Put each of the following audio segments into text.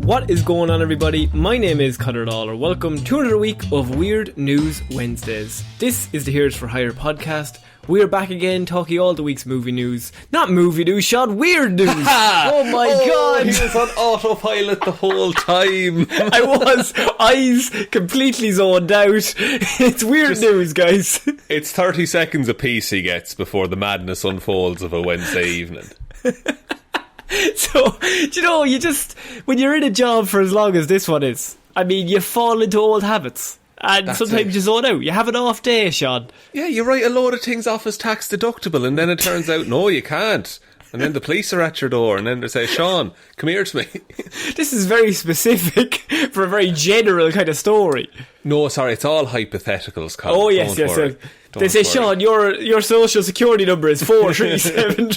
What is going on, everybody? My name is Ciara Lawler. Welcome to another week of Weird News Wednesdays. This is the Heroes for Hire podcast. We're back again talking all the week's movie news. Not movie news, Shaun, weird news. Oh my god. He was on autopilot the whole time. I was. Eyes completely zoned out. It's weird news, guys. It's 30 seconds apiece he gets before the madness unfolds of a Wednesday evening. So, you just, when you're in a job for as long as this one is, I mean, you fall into old habits. And That's sometimes it. you zone out. You have an off day, Shaun. Yeah, you write a load of things off as tax deductible, and then it turns out, no, you can't. And then the police are at your door, and then they say, Shaun, come here to me. This is very specific for a very general kind of story. No, sorry, it's all hypotheticals, Colin. Oh, yes. They say, Shaun, your social security number is 437.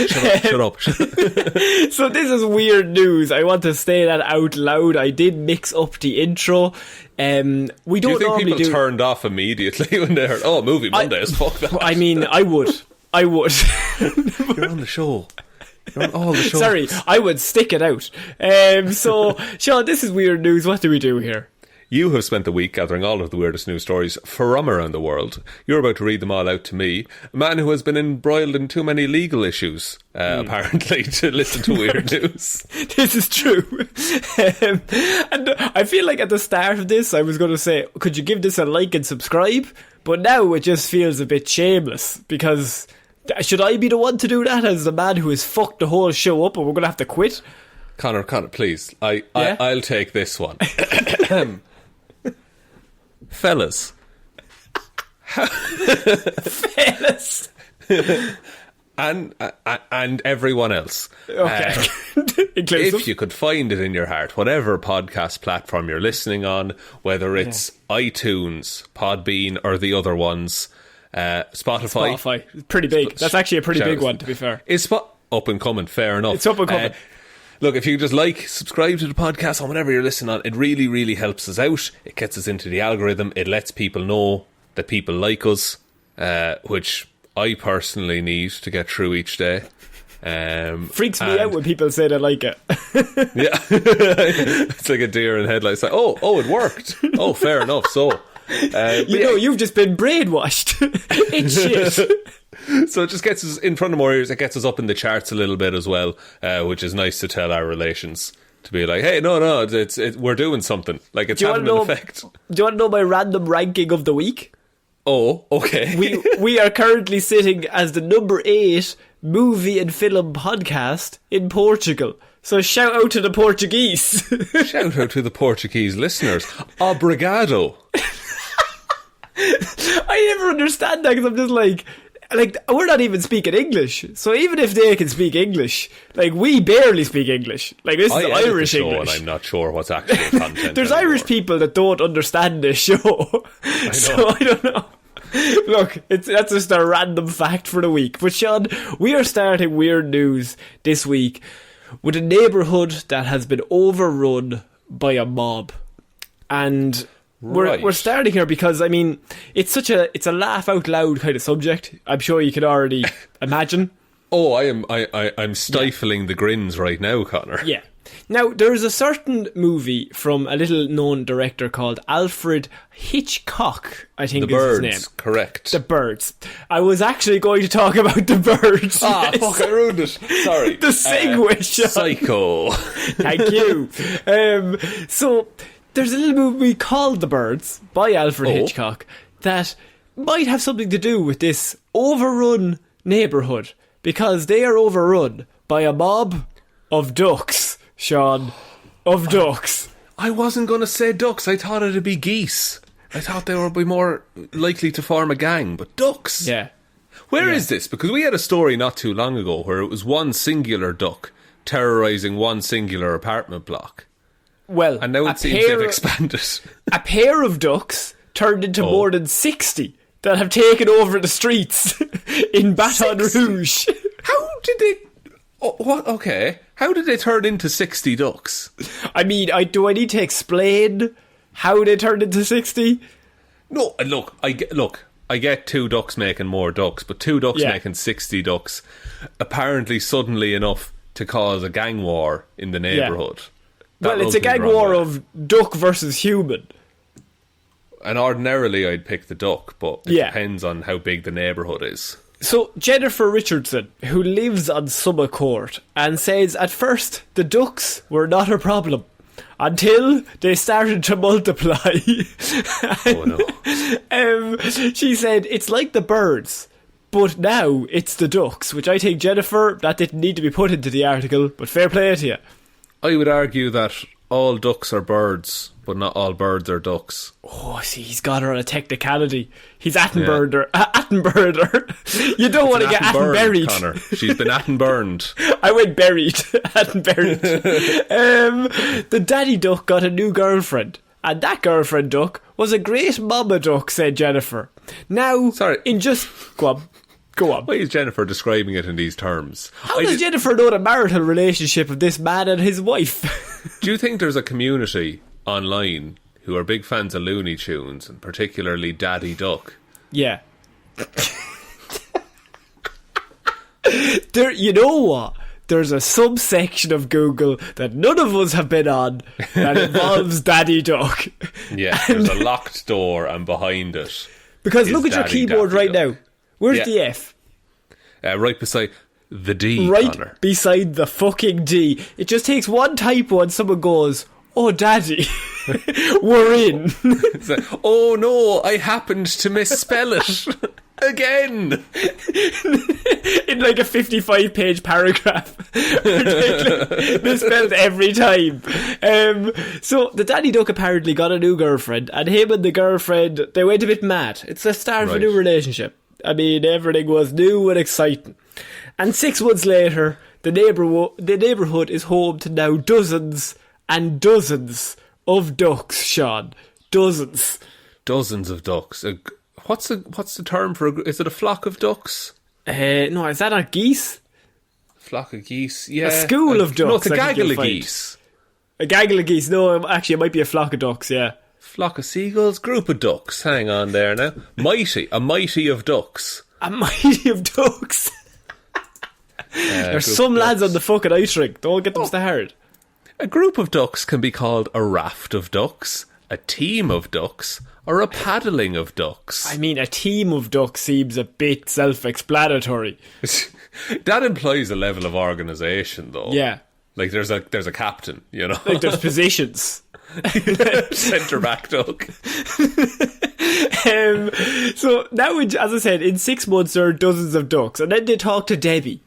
Shut up. So this is weird news. I want to say that out loud. I did mix up the intro. We don't do you think normally people turned off immediately when they heard, oh, movie Mondays, fuck that? I mean, I would. You're on the show. You're on all the shows. Sorry, I would stick it out. So, Shaun, this is weird news. What do we do here? You have spent the week gathering all of the weirdest news stories from around the world. You're about to read them all out to me, a man who has been embroiled in too many legal issues, apparently, to listen to weird news. This is true. And I feel like at the start of this, I was going to say, could you give this a like and subscribe? But now it just feels a bit shameless, because should I be the one to do that as the man who has fucked the whole show up and we're going to have to quit? Connor, please. Yeah? I'll take this one. Fellas. Fellas. And everyone else. Okay. Inclusive. If you could find it in your heart, whatever podcast platform you're listening on, whether it's iTunes, Podbean, or the other ones, Spotify. Pretty big. That's actually a pretty big one, to be fair. It's up and coming, fair enough. It's up and coming. Look, if you just subscribe to the podcast on whatever you're listening on, it really, really helps us out. It gets us into the algorithm. It lets people know that people like us, which I personally need to get through each day. Freaks me out when people say they like it. Yeah. It's like a deer in headlights. Like, oh, it worked. Oh, fair enough. So, you've just been brainwashed. It's shit. So it just gets us in front of more ears. It gets us up in the charts a little bit as well, which is nice to tell our relations. To be like, hey, no, we're doing something. Like, it's having an effect. Do you want to know my random ranking of the week? Oh, okay. We are currently sitting as the number 8 movie and film podcast in Portugal. So shout out to the Portuguese. Shout out to the Portuguese listeners. Obrigado. I never understand that, because I'm just like, we're not even speaking English. So even if they can speak English, like, we barely speak English. Like, this is Irish English. And I'm not sure what's actual content. There's anymore. Irish people that don't understand this show. So I don't know. Look, that's just a random fact for the week. But Shaun, we are starting weird news this week with a neighbourhood that has been overrun by a mob. And we're starting here because, I mean, it's a laugh out loud kind of subject. I'm sure you can already imagine. Oh, I'm stifling the grins right now, Connor. Yeah. Now, there's a certain movie from a little known director called Alfred Hitchcock, I think is his name. Correct. The Birds. I was actually going to talk about The Birds. Yes. Fuck, I ruined it. Sorry. The segue, Shaun. Psycho. Thank you. So, there's a little movie called The Birds by Alfred Hitchcock that might have something to do with this overrun neighbourhood, because they are overrun by a mob of ducks, Shaun. Of ducks. I wasn't going to say ducks. I thought it'd be geese. I thought they would be more likely to form a gang, but ducks? Yeah. Where is this? Because we had a story not too long ago where it was one singular duck terrorising one singular apartment block. Well, and now it seems they've expanded. A pair of ducks turned into more than 60 that have taken over the streets in Baton Rouge. How did they... Oh, what? Okay. How did they turn into 60 ducks? I mean, do I need to explain how they turned into 60? No, look, I get 2 ducks making more ducks, but 2 ducks making 60 ducks, apparently suddenly enough to cause a gang war in the neighbourhood. Well, it's a rubs me the gag wrong war way. of duck versus human. And ordinarily I'd pick the duck, but it Yeah. depends on how big the neighbourhood is. So, Jennifer Richardson, who lives on Summer Court, and says at first the ducks were not a problem until they started to multiply. Oh no. She said it's like the birds, but now it's the ducks, which I think, Jennifer, that didn't need to be put into the article, but fair play to you. I would argue that all ducks are birds, but not all birds are ducks. Oh, see, he's got her on a technicality. He's Attenbirder. Attenbirder. You don't want to get Attenburied. Connor. She's been Attenburned. I went buried. Attenburied. The daddy duck got a new girlfriend. And that girlfriend duck was a great mama duck, said Jennifer. Now, Sorry. Go on. Why is Jennifer describing it in these terms? How does Jennifer know the marital relationship of this man and his wife? Do you think there's a community online who are big fans of Looney Tunes, and particularly Daddy Duck? Yeah. You know what? There's a subsection of Google that none of us have been on that involves Daddy Duck. Yeah, there's a locked door, and behind it Because is look at your Daddy keyboard Daffy right Duck. now. Where's Yeah. the F? Right beside the D, Right Connor. beside the fucking D. It just takes one typo and someone goes, "Oh, Daddy, we're in." It's like, oh no, I happened to misspell it. Again. In like a 55-page paragraph. Misspelled every time. So the Daddy Duck apparently got a new girlfriend, and him and the girlfriend, they went a bit mad. It's the start of a Right. new relationship. I mean, everything was new and exciting. And 6 months later, the neighbourhood is home to now dozens and dozens of ducks, Shaun. Dozens. Dozens of ducks. What's the term for is it a flock of ducks? No, is that not geese? Flock of geese, yeah. A school of ducks. No, it's a I think gaggle you'll of find. geese. A gaggle of geese. No, actually, it might be a flock of ducks, yeah. Flock of seagulls, group of ducks. Hang on there now. A mighty of ducks. A mighty of ducks. There's some lads on the fucking ice rink. Don't get them started. A group of ducks can be called a raft of ducks, a team of ducks, or a paddling of ducks. I mean, a team of ducks seems a bit self-explanatory. That implies a level of organisation, though. Yeah. Like there's a captain, you know. Like there's positions. Centre back duck. So now, as I said, in 6 months there are dozens of ducks, and then they talk to Debbie.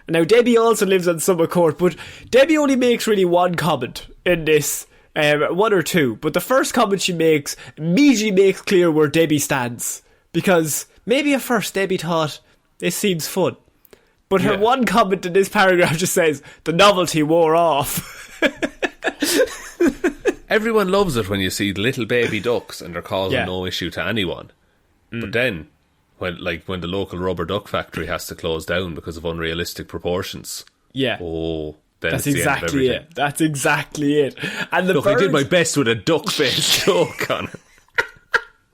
Now Debbie also lives on Summer Court, but Debbie only makes really one comment in this, one or two. But the first comment she makes immediately makes clear where Debbie stands, because maybe at first Debbie thought this seems fun, but her one comment in this paragraph just says the novelty wore off. Everyone loves it when you see little baby ducks and they're causing no issue to anyone. But then, when the local rubber duck factory has to close down because of unrealistic proportions, Yeah. oh, then That's it's the end of exactly everything. it. That's exactly it. And the Look, birds, I did my best with a duck-faced joke, Connor.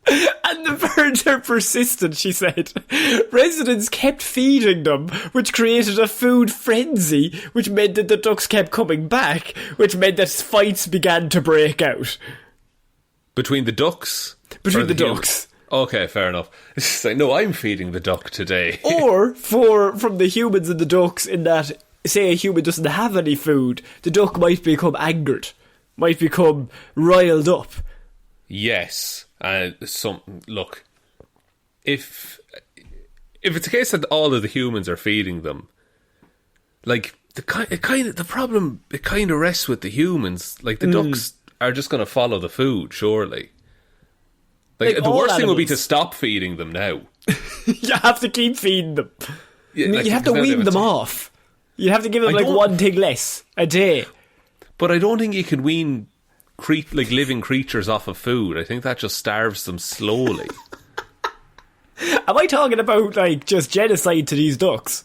and the birds are persistent, she said. Residents kept feeding them, which created a food frenzy, which meant that the ducks kept coming back, which meant that fights began to break out. Between the ducks? Between Or the humans? ducks. Okay, fair enough. It's like, no, I'm feeding the duck today. Or from the humans and the ducks, in that, say a human doesn't have any food, the duck might become angered, might become riled up. Yes. Look, if it's a case that all of the humans are feeding them, like it kind of rests with the humans. Like the ducks are just going to follow the food, surely. Like the all worst thing would be to animals. stop feeding them now. You have to keep feeding them. Yeah, I mean, like, you have to because wean if them it's- off. You have to give them I like don't- one thing less a day. But I don't think you can wean living creatures off of food. I think that just starves them slowly. Am I talking about like just genocide to these ducks?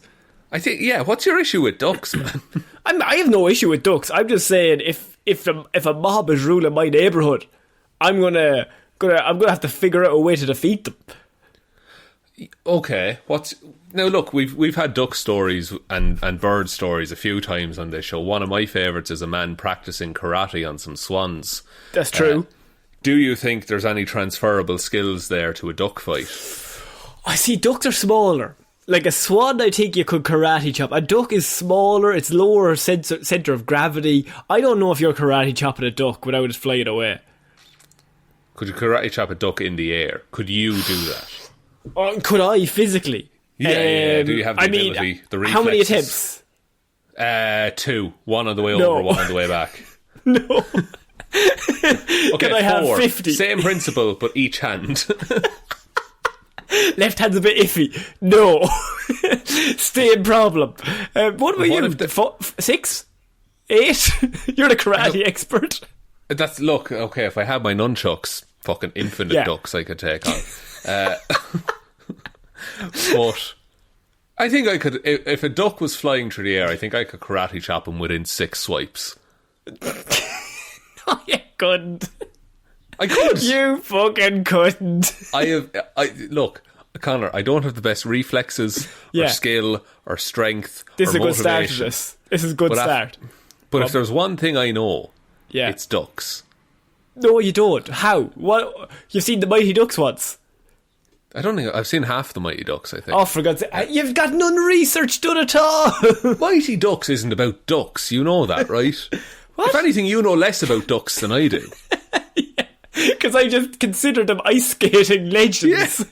I think, yeah. What's your issue with ducks, man? I have no issue with ducks. I'm just saying if a mob is ruling my neighbourhood, I'm gonna have to figure out a way to defeat them. Okay, Now, look, we've had duck stories and bird stories a few times on this show. One of my favourites is a man practicing karate on some swans. That's true. Do you think there's any transferable skills there to a duck fight? I see ducks are smaller. Like a swan, I think you could karate chop. A duck is smaller, it's lower centre of gravity. I don't know if you're karate chopping a duck without it flying away. Could you karate chop a duck in the air? Could you do that? Could I, physically? Yeah. Do you have the ability, the reflexes? How many attempts? 2. One on the way over, one on the way back. No. Okay, Can I 4. have 50? Same principle, but each hand. Left hand's a bit iffy. No. Same problem. What about you? 6? 8? You're the karate expert. Look, okay, if I had my nunchucks, fucking infinite ducks I could take on. But I think I could, if a duck was flying through the air, I think I could karate chop him within 6 swipes. No, you couldn't. I could. You fucking couldn't. Look, Connor, I don't have the best reflexes or skill or strength this or is a good start motivation. to this. This is a good start. But if there's one thing I know, yeah, it's ducks. No, you don't. How? What? You've seen the Mighty Ducks once? I don't think I've seen half the Mighty Ducks, I think. Oh, for God's sake. You've got none research done at all. Mighty Ducks isn't about ducks, you know that, right? What? If anything, you know less about ducks than I do. Because I just consider them ice skating legends. Yeah.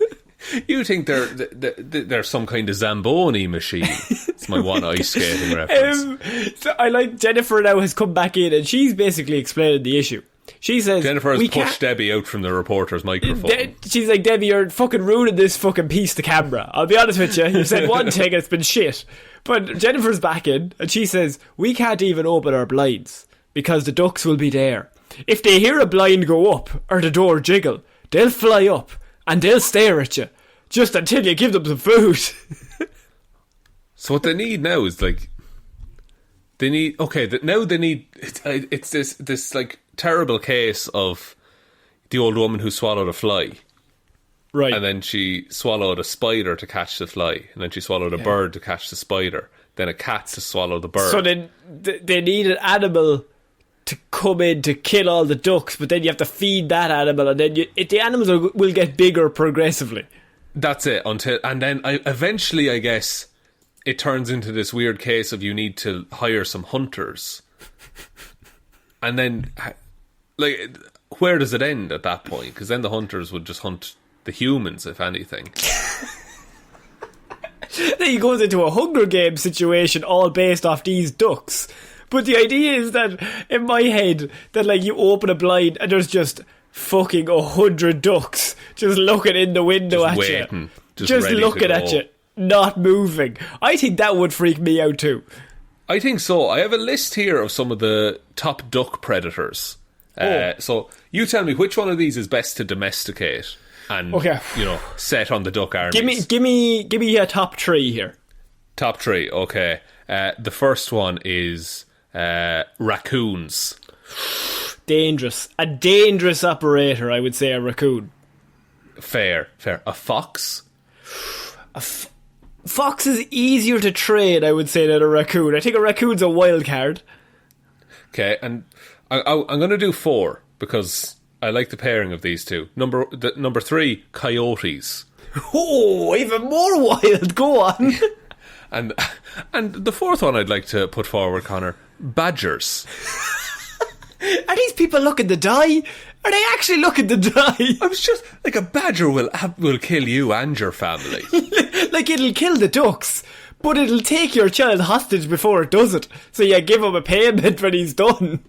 You think they're some kind of Zamboni machine. It's my one ice skating reference. So I like Jennifer now has come back in and she's basically explaining the issue. She says Jennifer has pushed Debbie out from the reporter's microphone. She's like, Debbie, you're fucking ruining this fucking piece to camera. I'll be honest with you. You've said one thing and it's been shit. But Jennifer's back in and she says, we can't even open our blinds because the ducks will be there. If they hear a blind go up or the door jiggle, they'll fly up and they'll stare at you just until you give them some food. So what they need now is like, it's this like terrible case of the old woman who swallowed a fly. Right. And then she swallowed a spider to catch the fly. And then she swallowed a bird to catch the spider. Then a cat to swallow the bird. So then they need an animal to come in to kill all the ducks, but then you have to feed that animal, and then the animals will get bigger progressively. That's it. Eventually, I guess, it turns into this weird case of you need to hire some hunters. And then, like, where does it end at that point? Because then the hunters would just hunt the humans, if anything. Then he goes into a Hunger Games situation all based off these ducks. But the idea is that, in my head, that like you open a blind and there's just fucking 100 ducks just looking in the window just at waiting, you. Just looking at you, not moving. I think that would freak me out too. I think so. I have a list here of some of the top duck predators. So you tell me which one of these is best to domesticate and set on the duck armies. Give me a top 3 here. Top 3, okay. The first one is raccoons. Dangerous. A dangerous operator, I would say, a raccoon. Fair. A fox? Fox is easier to train, I would say, than a raccoon. I think a raccoon's a wild card. Okay, and I'm going to do 4 because I like the pairing of these two. Number 3, coyotes. Oh, even more wild. Go on. And the fourth one I'd like to put forward, Connor, badgers. Are these people looking to die? Are they actually looking to die? I was just like, a badger will kill you and your family. Like, it'll kill the ducks, but it'll take your child hostage before it does it. So you give him a payment when he's done.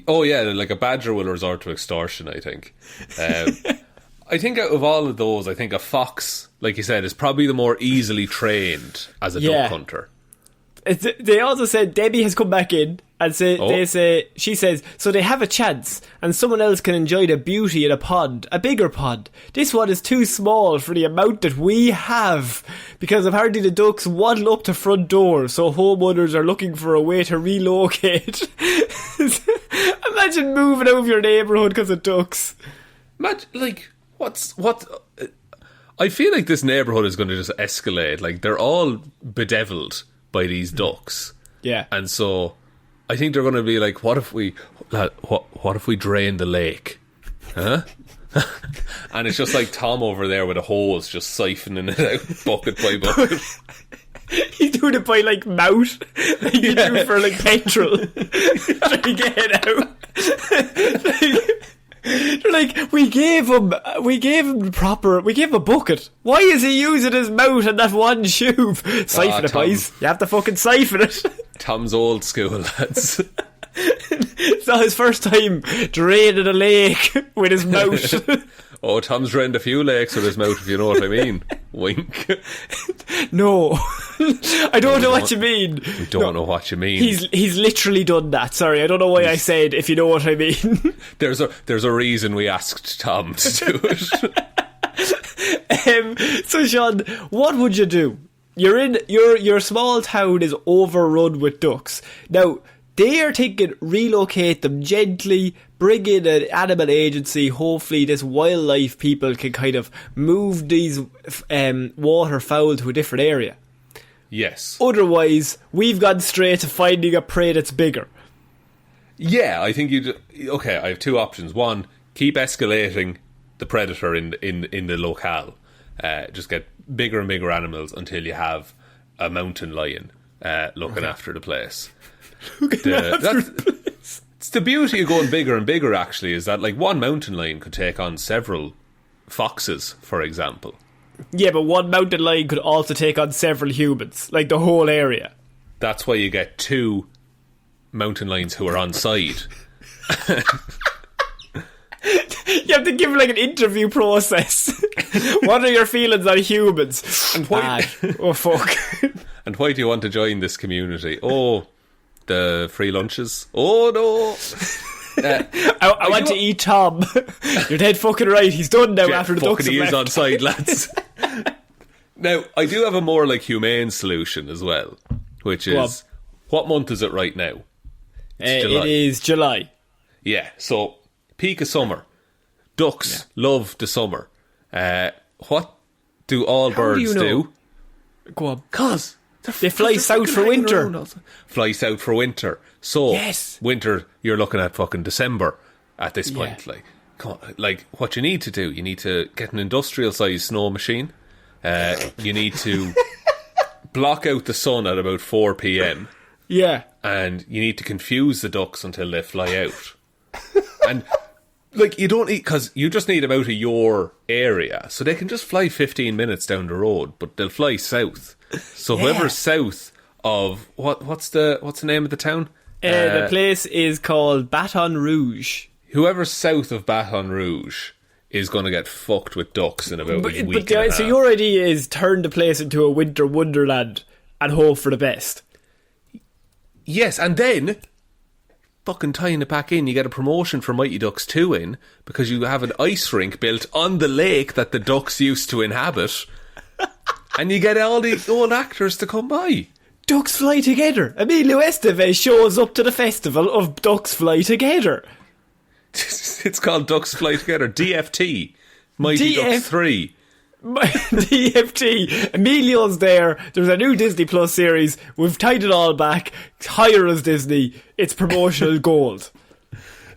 Oh yeah, like a badger will resort to extortion, I think. I think out of all of those, I think a fox, like you said, is probably the more easily trained as a duck hunter. They also said Debbie has come back in and she says, so they have a chance and someone else can enjoy the beauty in a bigger pod. This one is too small for the amount that we have because of hardly the ducks waddle up to front door, so homeowners are looking for a way to relocate. Imagine moving out of your neighbourhood because of ducks. Like, I feel like this neighbourhood is going to just escalate. Like, they're all bedeviled by these ducks. Yeah. And so I think they're going to be like, what if we drain the lake? Huh? And it's just like Tom over there with a hose just siphoning it out bucket by bucket. He's doing it by like mouth, like you do for like petrol. Trying to get it out. They're like, we gave him a bucket. Why is he using his mouth in that one tube? Siphon it, boys. You have to fucking siphon it. Tom's old school, lads. It's not his first time draining a lake with his mouth. Oh, Tom's drained a few lakes with his mouth, if you know what I mean. Wink. No. I don't know what you mean. We don't know what you mean. He's literally done that. Sorry, I don't know why I said if you know what I mean. There's a reason we asked Tom to do it. So Shaun, what would you do? You're in your small town is overrun with ducks. Now, they are thinking relocate them gently, bring in an animal agency. Hopefully this wildlife people can kind of move these waterfowl to a different area. Yes. Otherwise, we've gone straight to finding a prey that's bigger. Yeah, I think okay, I have two options. One, keep escalating the predator in the locale. Just get bigger and bigger animals until you have a mountain lion looking after the place. It's the beauty of going bigger and bigger, actually, is that like one mountain lion could take on several foxes, for example. Yeah, but one mountain lion could also take on several humans, like the whole area. That's why you get two mountain lions who are on side. You have to give like an interview process. What are your feelings on humans? And why? Oh fuck. And why do you want to join this community? Oh, the free lunches. Oh no. I want to eat Tom. You're dead fucking right. He's done now after the ducks have left. He is left. on side, lads. Now, I do have a more like humane solution as well, which is, what month is it right now? It is July. Yeah, so peak of summer. Ducks love the summer. What do all birds do? Go on. Cause they fly south for winter. Fly south for winter. So yes. Winter, you're looking at fucking December at this point. Like, come on, like what you need to do, you need to get an industrial sized snow machine. You need to block out the sun at about 4 p.m. Yeah. And you need to confuse the ducks until they fly out. And like, you don't need, because you just need them out of your area, so they can just fly 15 minutes down the road, but they'll fly south. So whoever's south of what's the name of the town? The place is called Baton Rouge. Whoever's south of Baton Rouge is going to get fucked with ducks in about a week and a half. So your idea is turn the place into a winter wonderland and hope for the best. Yes, and then fucking tying it back in, you get a promotion for Mighty Ducks 2 in, because you have an ice rink built on the lake that the ducks used to inhabit, and you get all the old actors to come by. Ducks Fly Together. Emilio Estevez shows up to the festival of Ducks Fly Together. It's called Ducks Fly Together. DFT. Mighty Ducks 3. DFT. Emilio's there. There's a new Disney Plus series. We've tied it all back. Hire us, Disney. It's promotional gold.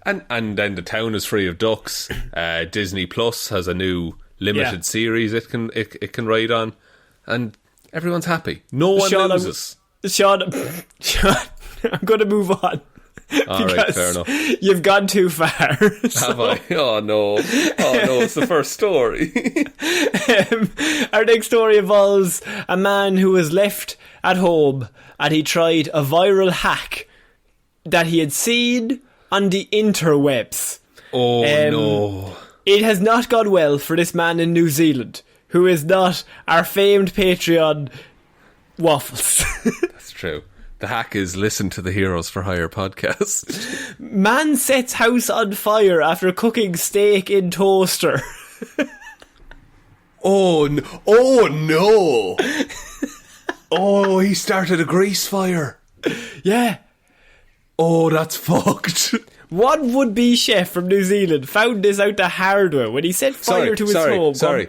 And then the town is free of ducks. Disney Plus has a new limited series it can ride on, and everyone's happy. No one loses. Shaun, I'm going to move on. Alright, fair enough. You've gone too far. Have I? Oh no, it's the first story. Our next story involves a man who was left at home and he tried a viral hack that he had seen on the interwebs. Oh no. It has not gone well for this man in New Zealand, who is not our famed Patreon Waffles. That's true. The hack is listen to the Heroes for Hire podcast. Man sets house on fire after cooking steak in toaster. Oh no. Oh no. Oh, he started a grease fire. Yeah. Oh, that's fucked. One would-be chef from New Zealand found this out the hard way when he set fire to his home. Sorry.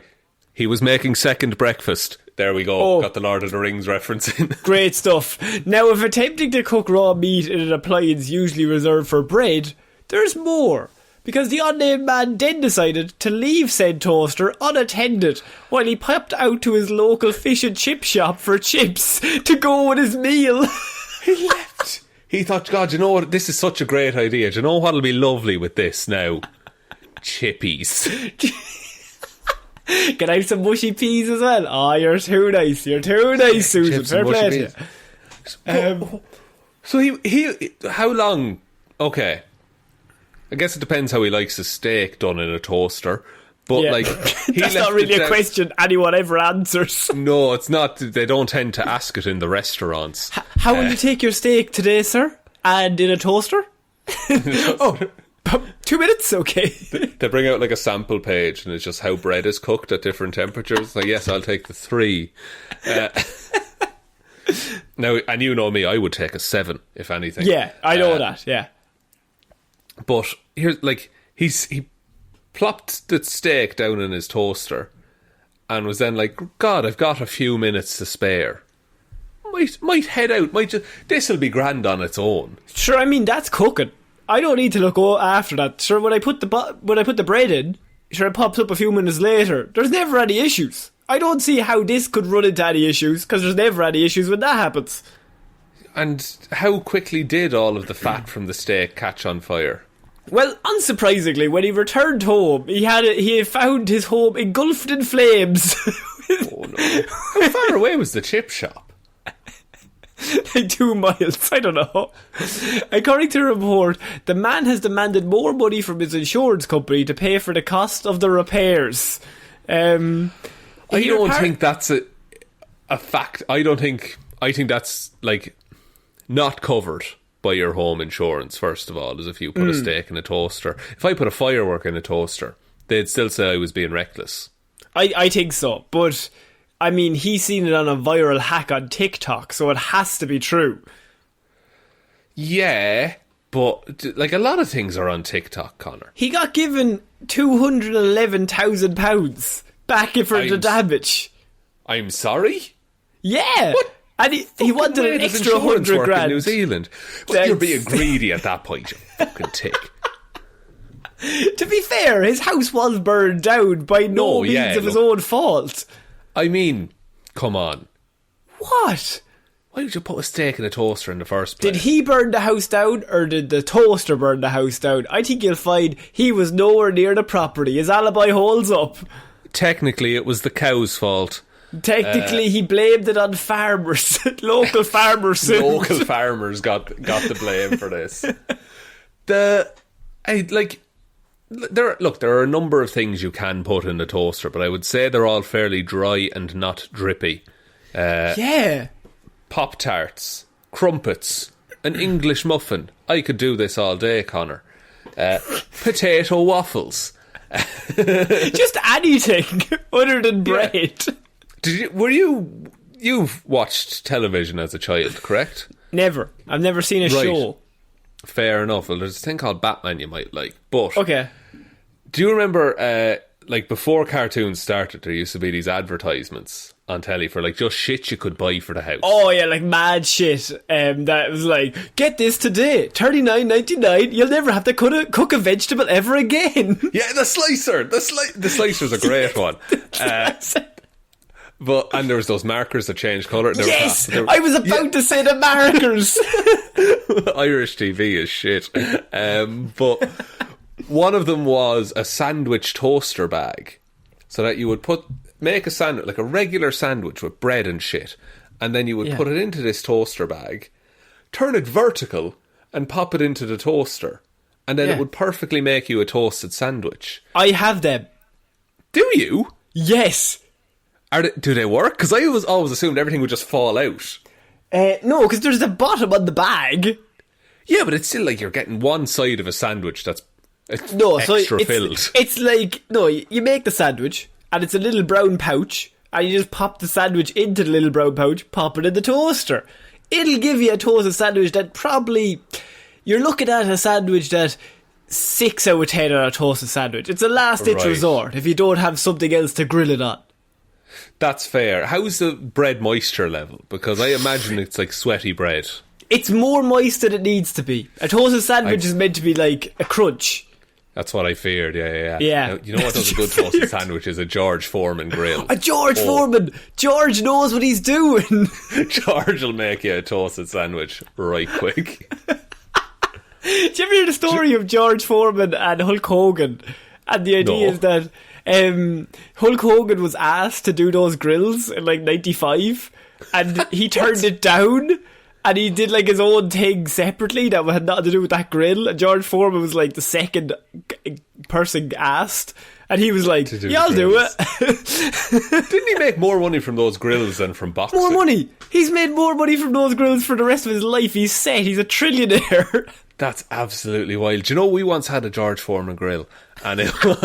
He was making second breakfast. There we go. Oh. Got the Lord of the Rings reference in. Great stuff. Now, if attempting to cook raw meat in an appliance usually reserved for bread, there's more. Because the unnamed man then decided to leave said toaster unattended while he popped out to his local fish and chip shop for chips to go with his meal. He left. He thought, God, you know what? This is such a great idea. Do you know what'll be lovely with this now? Chippies. Can I have some mushy peas as well? Oh, you're too nice. You're too nice, Susan. Fair play to you. So he how long? Okay, I guess it depends how he likes his steak done in a toaster. But Yeah. like, he That's left not really it a question anyone ever answers. No, it's not. They don't tend to ask it in the restaurants. How will you take your steak today, sir? And in a toaster? Oh, 2 minutes? Okay. They bring out like a sample page, and it's just how bread is cooked at different temperatures. Like, yes, I'll take the 3. Now, and you know me, I would take a 7 if anything. Yeah, I know that. Yeah. But here's like he plopped the steak down in his toaster, and was then like, God, I've got a few minutes to spare. Might head out. This'll be grand on its own. Sure, I mean that's cooking. I don't need to look after that. Sure, when I put the bread in, sure, it pops up a few minutes later. There's never any issues. I don't see how this could run into any issues, because there's never any issues when that happens. And how quickly did all of the fat from the steak catch on fire? Well, unsurprisingly, when he returned home, he had found his home engulfed in flames. Oh no! How far away was the chip shop? Like 2 miles, I don't know. According to the report, the man has demanded more money from his insurance company to pay for the cost of the repairs. I don't think that's a fact. I think that's like not covered by your home insurance, first of all, as if you put a steak in a toaster. If I put a firework in a toaster, they'd still say I was being reckless. I think so, but I mean, he's seen it on a viral hack on TikTok, so it has to be true. Yeah, but like a lot of things are on TikTok, Connor. He got given £211,000 back for the damage. I'm sorry? Yeah. What? And he wanted an extra $100,000 in New Zealand. Well, you're being greedy at that point, you fucking tick. To be fair, his house was burned down by no means of his own fault. I mean, come on. What? Why would you put a steak in a toaster in the first place? Did he burn the house down, or did the toaster burn the house down? I think you'll find he was nowhere near the property. His alibi holds up. Technically, it was the cow's fault. Technically, he blamed it on farmers. Local farmers. Local farmers got the blame for this. There are a number of things you can put in the toaster, but I would say they're all fairly dry and not drippy. Yeah. Pop-Tarts, crumpets, an English muffin. I could do this all day, Connor. Potato waffles. Just anything other than bread. You've watched television as a child, correct? Never. I've never seen a show. Fair enough. Well, there's a thing called Batman you might like. But okay. Do you remember, like before cartoons started, there used to be these advertisements on telly for like just shit you could buy for the house? Oh yeah, like mad shit. That was like, get this today, $39.99. You'll never have to cook a vegetable ever again. Yeah, the slicer. The slicer's a great one. And there was those markers that changed colour. Yes, I was about to say the markers. Irish TV is shit. But one of them was a sandwich toaster bag, so that you would make a sandwich, like a regular sandwich with bread and shit, and then you would put it into this toaster bag, turn it vertical, and pop it into the toaster, and then it would perfectly make you a toasted sandwich. I have them. Do you? Yes. Do they work? Because I always assumed everything would just fall out. No, because there's a bottom on the bag. Yeah, but it's still like you're getting one side of a sandwich that's filled. It's like, no, you make the sandwich, and it's a little brown pouch, and you just pop the sandwich into the little brown pouch, pop it in the toaster. It'll give you a toasted sandwich that probably... You're looking at a sandwich that 6 out of 10 on a toasted sandwich. It's a last-ditch resort if you don't have something else to grill it on. That's fair. How's the bread moisture level? Because I imagine it's like sweaty bread. It's more moist than it needs to be. A toasted sandwich is meant to be like a crunch. That's what I feared, yeah. Yeah. You know what does a good toasted sandwich is a George Foreman grill. A George Foreman! George knows what he's doing! George will make you a toasted sandwich right quick. Did you ever hear the story of George Foreman and Hulk Hogan? And the idea is that Hulk Hogan was asked to do those grills in like 95 and he turned it down. And he did like his own thing separately that had nothing to do with that grill. And George Foreman was like the second person asked. And he was like, yeah, I'll do it. Didn't he make more money from those grills than from boxing? More money. He's made more money from those grills for the rest of his life. He's set. He's a trillionaire. That's absolutely wild. Do you know we once had a George Foreman grill? And it was...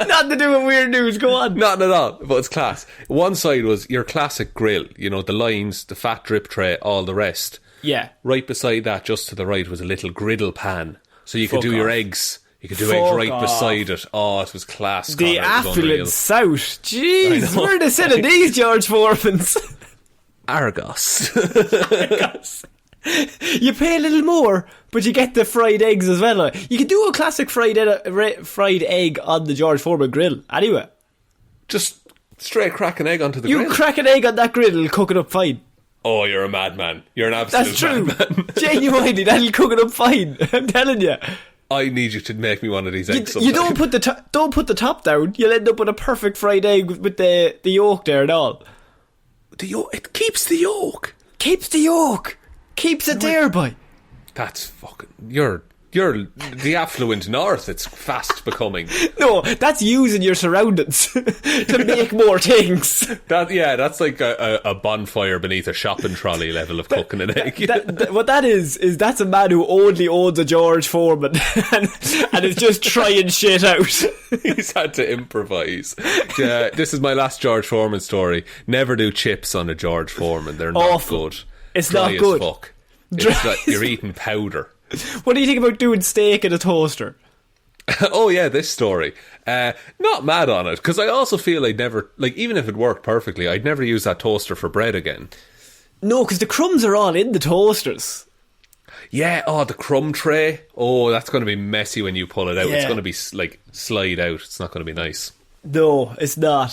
Nothing to do with weird news, go on. Nothing at all, but it's class. One side was your classic grill, you know, the lines, the fat drip tray, all the rest. Yeah. Right beside that, just to the right, was a little griddle pan. So you could do your eggs. You could do eggs right beside it. Oh, it was class. The affluent South. Jeez, where are they selling these George Foremans? Argos. Argos. You pay a little more, but you get the fried eggs as well. You could do a classic fried egg on the George Foreman grill. Anyway. Just straight crack an egg onto the grill. You crack an egg on that grill, it'll cook it up fine. Oh, you're a madman. You're an absolute madman. That's true. Genuinely, that'll cook it up fine. I'm telling you. I need you to make me one of these eggs sometime. You don't put the top down. You'll end up with a perfect fried egg with the yolk there and all. The yolk. It keeps the yolk. Keeps the yolk. Keeps it there, boy. That's fucking... You're the affluent north. It's fast becoming. No, that's using your surroundings to make more things. That's like a bonfire beneath a shopping trolley level of cooking an egg. What that is that's a man who only owns a George Foreman and is just trying shit out. He's had to improvise. This is my last George Foreman story. Never do chips on a George Foreman. They're not awful. Good. It's Dry not good. As fuck. It's like you're eating powder. What do you think about doing steak in a toaster? Oh yeah, this story. Not mad on it, because I also feel I'd never, like, even if it worked perfectly, I'd never use that toaster for bread again. No, because the crumbs are all in the toasters. Yeah, the crumb tray. Oh, that's going to be messy when you pull it out. Yeah. It's going to be like slide out. It's not going to be nice. No, it's not.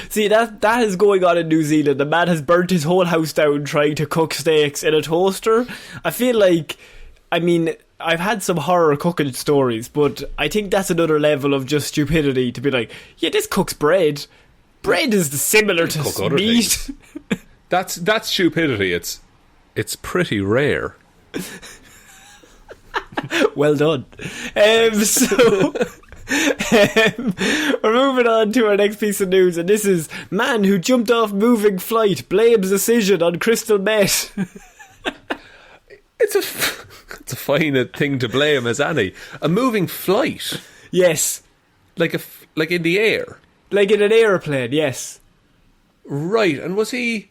See, that is going on in New Zealand. The man has burnt his whole house down trying to cook steaks in a toaster. I feel like, I mean, I've had some horror cooking stories, but I think that's another level of just stupidity to be like, yeah, this cooks bread. Bread is similar to meat. That's stupidity. It's pretty rare. Well done. We're moving on to our next piece of news, and this is man who jumped off moving flight blames decision on crystal meth. It's a fine thing to blame as any. A moving flight. Yes, like in the air, like in an airplane. Yes, right. And was he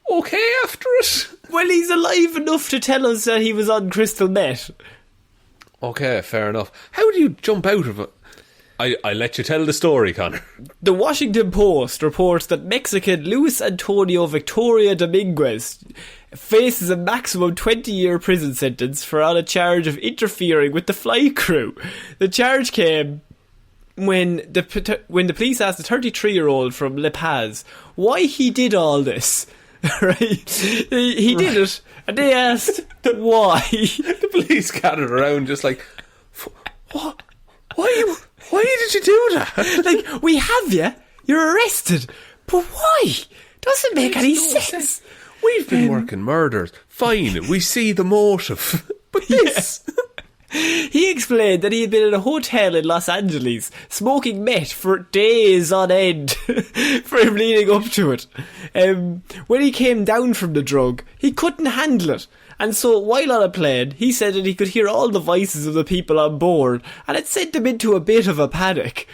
okay after it? Well, he's alive enough to tell us that he was on crystal meth. Okay, fair enough. How do you jump out of it? I let you tell the story, Connor. The Washington Post reports that Mexican Luis Antonio Victoria Dominguez faces a maximum 20-year prison sentence on a charge of interfering with the flight crew. The charge came when the police asked the 33-year-old from La Paz why he did all this. Right? He did it, and they asked why. The police gathered around just like, what? Why did you do that? Like, we have you. You're arrested. But why? Doesn't make any sense. We've been working murders. Fine, we see the motive. But this... Yeah. He explained that he had been in a hotel in Los Angeles smoking meth for days on end for him leading up to it. When he came down from the drug, he couldn't handle it. And so while on a plane, he said that he could hear all the voices of the people on board, and it sent him into a bit of a panic.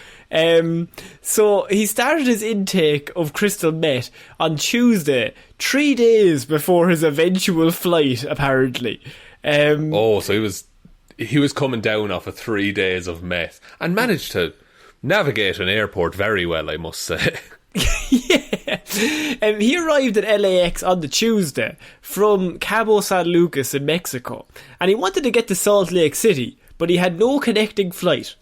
So he started his intake of crystal meth on Tuesday, 3 days before his eventual flight, apparently. So he was coming down off of 3 days of meth and managed to navigate an airport very well, I must say. Yeah. He arrived at LAX on the Tuesday from Cabo San Lucas in Mexico, and he wanted to get to Salt Lake City, but he had no connecting flight.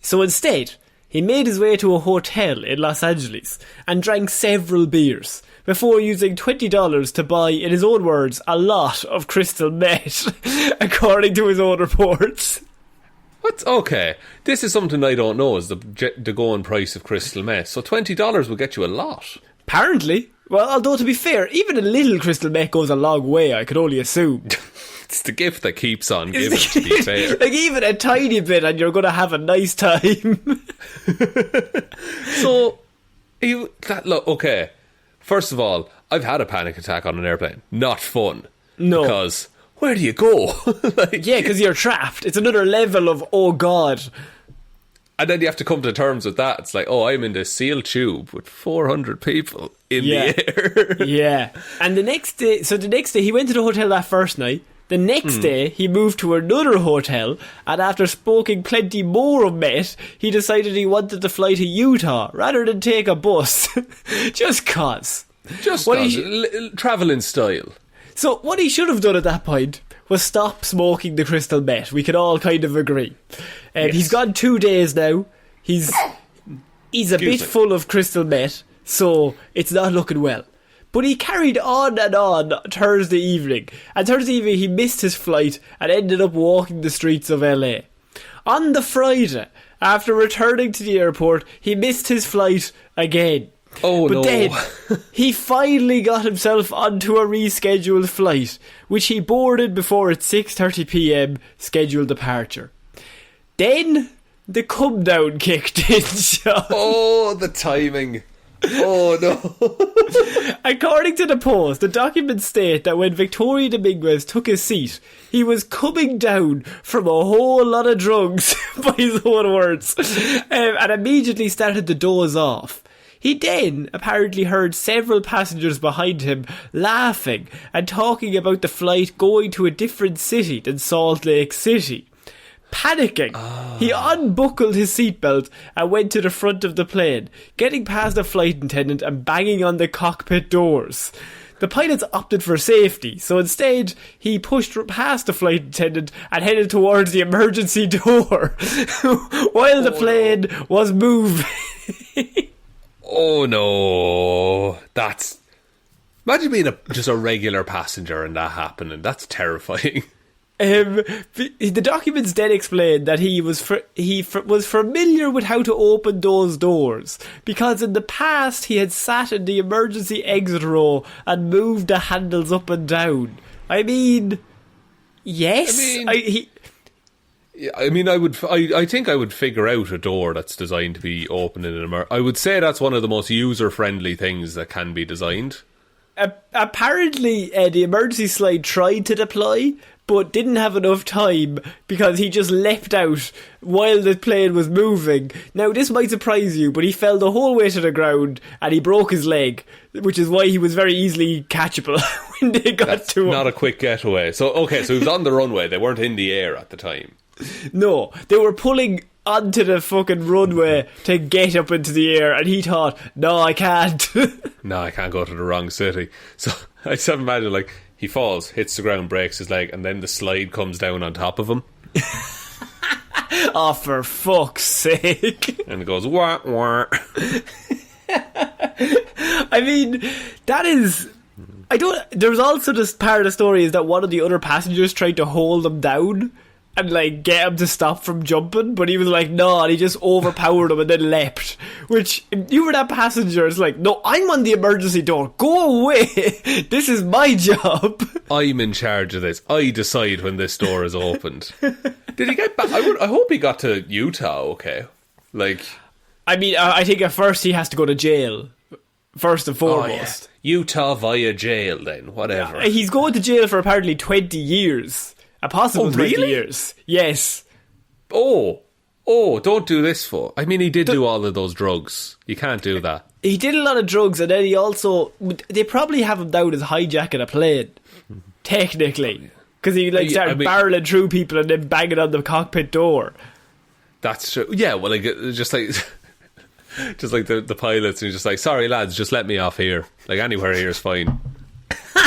So instead, he made his way to a hotel in Los Angeles and drank several beers before using $20 to buy, in his own words, a lot of crystal meth, according to his own reports. What? Okay, this is something I don't know, is the going price of crystal meth. So $20 will get you a lot. Apparently. Well, although to be fair, even a little crystal meth goes a long way, I could only assume. It's the gift that keeps on giving, to be fair. Like, even a tiny bit and you're going to have a nice time. So, look, okay. First of all, I've had a panic attack on an airplane. Not fun. No. Because, where do you go? Like, yeah, because you're trapped. It's another level of, oh God. And then you have to come to terms with that. It's like, oh, I'm in this sealed tube with 400 people in the air. Yeah. And the next day, he went to the hotel that first night. The next day, he moved to another hotel, and after smoking plenty more of meth, he decided he wanted to fly to Utah rather than take a bus. Just cause. Travel in style. So what he should have done at that point was stop smoking the crystal meth. We can all kind of agree. Yes. He's gone 2 days now. He's a bit full of crystal meth, so it's not looking well. But he carried on and on Thursday evening. And Thursday evening he missed his flight and ended up walking the streets of LA. On the Friday, after returning to the airport, he missed his flight again. Oh, but no. Then he finally got himself onto a rescheduled flight, which he boarded before its 6:30pm scheduled departure. Then the come down kicked in, Shaun. Oh, the timing. Oh no. According to the Post, the documents state that when Victoria Dominguez took his seat, he was coming down from a whole lot of drugs, by his own words, and immediately started to doze off. He then apparently heard several passengers behind him laughing and talking about the flight going to a different city than Salt Lake City. Panicking, he unbuckled his seatbelt and went to the front of the plane, getting past the flight attendant and banging on the cockpit doors. The pilots opted for safety, so instead he pushed past the flight attendant and headed towards the emergency door while the plane was moving. Oh no, imagine being just a regular passenger and that happening. That's terrifying. The documents then explained that he was familiar with how to open those doors because in the past he had sat in the emergency exit row and moved the handles up and down. I mean, yes. I think I would figure out a door that's designed to be open in an emergency. I would say that's one of the most user-friendly things that can be designed. Apparently, the emergency slide tried to deploy, but didn't have enough time because he just leapt out while the plane was moving. Now, this might surprise you, but he fell the whole way to the ground and he broke his leg, which is why he was very easily catchable when they got to him. Not a quick getaway. So he was on the runway. They weren't in the air at the time. No, they were pulling onto the fucking runway to get up into the air, and he thought, no, I can't. No, I can't go to the wrong city. So I just imagine, like, he falls, hits the ground, breaks his leg, and then the slide comes down on top of him. Oh, for fuck's sake. And it goes, wah, wah. I mean, that is... There's also this part of the story is that one of the other passengers tried to hold him down and like get him to stop from jumping, but he was like, no, and he just overpowered him and then leapt. Which, if you were that passenger, it's like, no, I'm on the emergency door, go away. This is my job. I'm in charge of this. I decide when this door is opened. Did he get back? I hope he got to Utah okay. Like, I mean, I think at first he has to go to jail, first and foremost. Yeah. Utah via jail then, whatever. He's going to jail for apparently 20 years. A possible 20 years. Yes. Oh, don't do this for. I mean, he did do all of those drugs. You can't do that. He did a lot of drugs, and then he also... They probably have him down as hijacking a plane, technically. Because he started barreling through people and then banging on the cockpit door. That's true. Yeah, well, just like... Just like the pilots, and you're just like, sorry lads, just let me off here. Like, anywhere here is fine.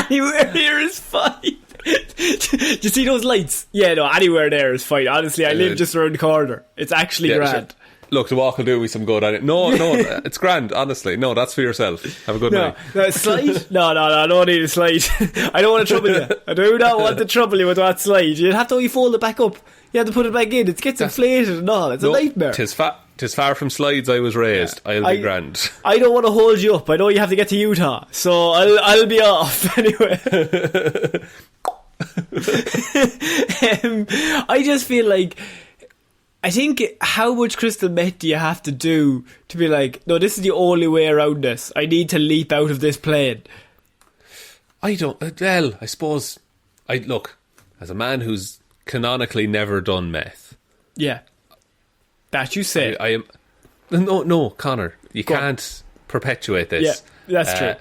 Anywhere here is fine. Do you see those lights? Yeah, no, anywhere there is fine. Honestly, I live just around the corner. It's actually grand. Sure. Look, the walk will do me some good on it. No, it's grand, honestly. No, that's for yourself. Have a good night. No, slide? No, I don't need a slide. I don't want to trouble you. I do not want to trouble you with that slide. You'd have to only fold it back up. You have to put it back in. It gets inflated and all. It's a nightmare. Tis far from slides I was raised. I'll be grand. I don't want to hold you up. I know you have to get to Utah, so I'll be off anyway. I just feel like, I think, how much crystal meth do you have to do to be like, no, this is the only way around this. I need to leap out of this plane. I suppose, look, as a man who's canonically never done meth. Yeah. That you say. I am. No, Connor, you can't perpetuate this. Yeah, that's true.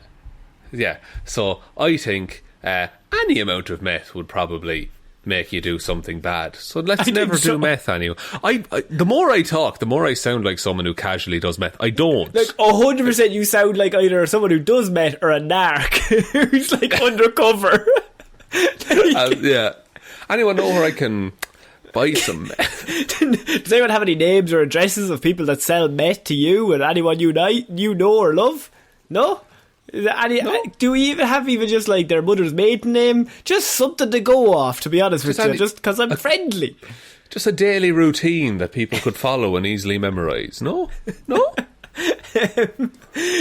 Yeah, so I think any amount of meth would probably make you do something bad. So let's never do meth anymore. The more I talk, the more I sound like someone who casually does meth. I don't. Like 100% you sound like either someone who does meth or a narc who's like undercover. Yeah. Anyone know where I can buy some meth? Does anyone have any names or addresses of people that sell meth to you and anyone you know or love? No? No. Do we even have just like their mother's maiden name? Just something to go off, to be honest with you, just because I'm friendly. Just a daily routine that people could follow and easily memorise. No?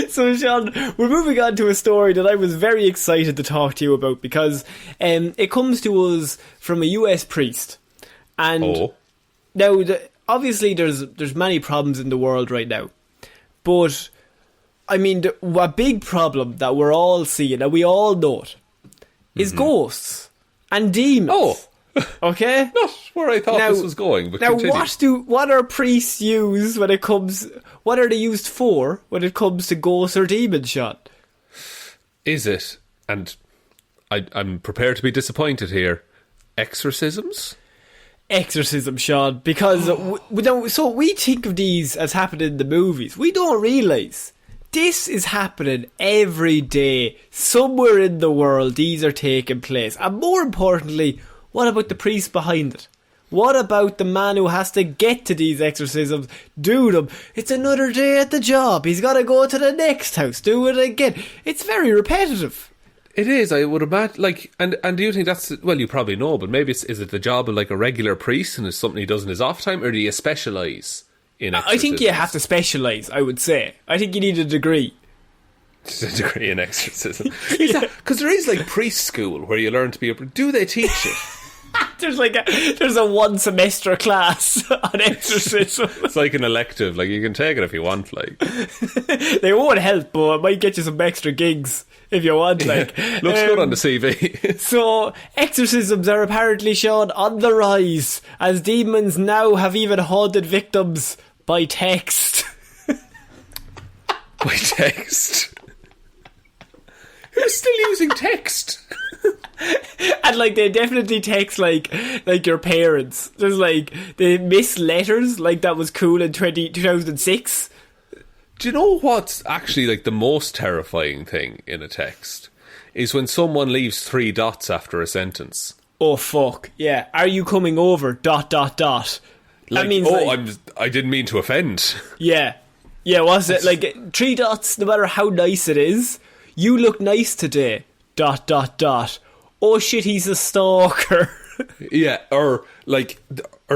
So Shaun, we're moving on to a story that I was very excited to talk to you about, because it comes to us from a US priest. And now, obviously there's many problems in the world right now, but I mean, a big problem that we're all seeing, and we all know it, is ghosts and demons. Oh, okay. Not where I thought this was going. But now, continue. what are priests use when it comes? What are they used for when it comes to ghosts or demons, Shaun? Is it? And I'm prepared to be disappointed here. Exorcisms. Exorcism, Shaun, because so we think of these as happening in the movies. We don't realise this is happening every day somewhere in the world. These are taking place, and more importantly, what about the priest behind it? What about the man who has to get to these exorcisms, do them? It's another day at the job. He's got to go to the next house, do it again. It's very repetitive. It is, I would imagine. Like, and do you think that's, well, you probably know, but maybe is it the job of like a regular priest, and it's something he does in his off time, or do you specialise in exorcisms? I think you have to specialise, I would say. I think you need a degree. Just a degree in exorcism. Because there is like priest school where you learn to be a... Do they teach it? There's a 1 semester class on exorcism. It's like an elective. Like, you can take it if you want. Like, they won't help, but it might get you some extra gigs if you want. Like, looks good on the CV. So exorcisms are apparently, Shaun, on the rise, as demons now have even haunted victims by text. By text? Who's still using text? And like, they definitely text like your parents. There's like, they miss letters, like that was cool in 2006. Do you know what's actually like the most terrifying thing in a text? Is when someone leaves 3 dots after a sentence. Oh fuck, yeah. Are you coming over? ... Like, that means, I didn't mean to offend. Yeah. Yeah, what's it? Like, 3 dots, no matter how nice it is. You look nice today. ... Oh shit, he's a stalker. Yeah, or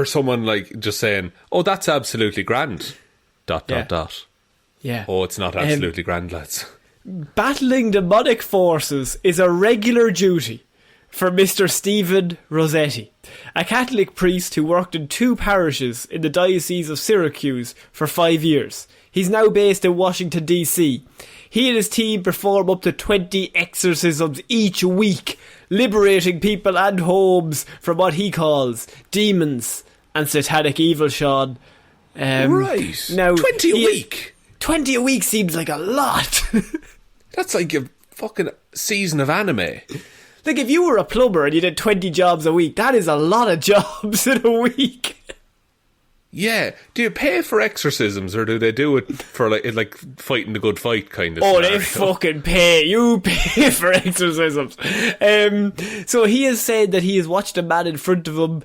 someone like just saying, oh, that's absolutely grand. ... Yeah. Oh, it's not absolutely grand, lads. Battling demonic forces is a regular duty for Mr. Stephen Rossetti, a Catholic priest who worked in 2 parishes in the Diocese of Syracuse for 5 years. He's now based in Washington, D.C. He and his team perform up to 20 exorcisms each week, liberating people and homes from what he calls demons and satanic evil, Shaun. Right. Now, 20 a week? 20 a week seems like a lot. That's like a fucking season of anime. Like, if you were a plumber and you did 20 jobs a week, that is a lot of jobs in a week. Yeah. Do you pay for exorcisms, or do they do it for like fighting the good fight kind of Oh, scenario? they fucking pay. You pay for exorcisms. So he has said that he has watched a man in front of him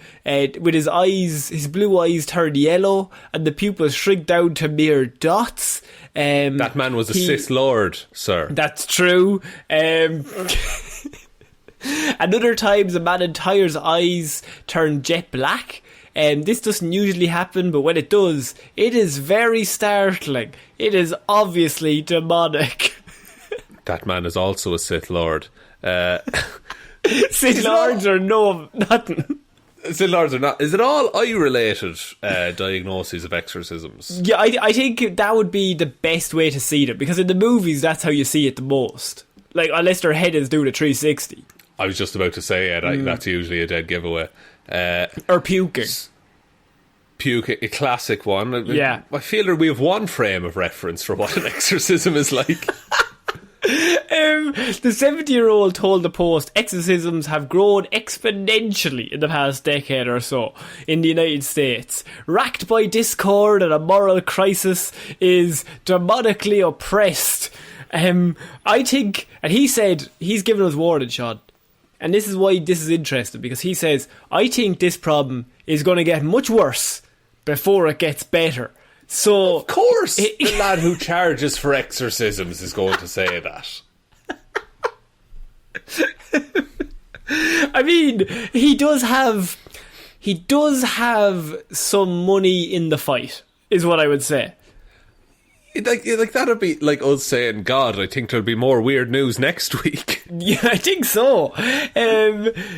with his blue eyes turned yellow and the pupils shrink down to mere dots. That man was a Sith Lord, sir. That's true. And other times a man in Tyre's eyes turn jet black. This doesn't usually happen, but when it does, it is very startling. It is obviously demonic. That man is also a Sith Lord. Sith Lords are nothing. Sith Lords are not. Is it all eye-related diagnoses of exorcisms? Yeah, I think that would be the best way to see them, because in the movies, that's how you see it the most. Like, unless their head is doing a 360. I was just about to say, that's usually a dead giveaway. Or puking. Puking, a classic one. Yeah. I feel that we have one frame of reference for what an exorcism is like. The 70-year-old told the Post exorcisms have grown exponentially in the past decade or so in the United States. Racked by discord and a moral crisis, is demonically oppressed. I think, and he said, he's given us warning, Shaun. And this is why this is interesting, because he says, I think this problem is going to get much worse before it gets better. So, of course, the lad who charges for exorcisms is going to say that. I mean, he does have some money in the fight, is what I would say. Like that'd be like us saying, God, I think there'll be more weird news next week. Yeah, I think so.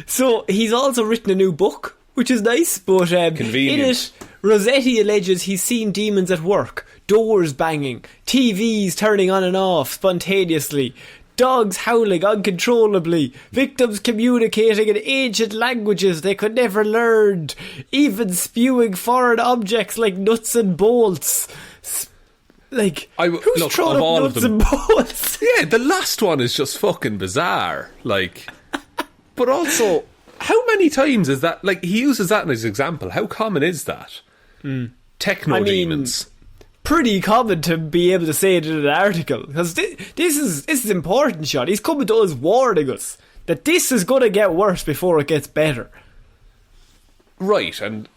So he's also written a new book, which is nice, but convenient. In it, Rossetti alleges he's seen demons at work, doors banging, TVs turning on and off spontaneously, dogs howling uncontrollably, victims communicating in ancient languages they could never learn, even spewing foreign objects like nuts and bolts. Like, who's throwing up nuts and bolts? Yeah, the last one is just fucking bizarre. Like, but also, how many times is that? Like, he uses that as an example. How common is that? Techno demons. Pretty common to be able to say it in an article, because this is important, Shaun. He's coming to us warning us that this is going to get worse before it gets better. Right, and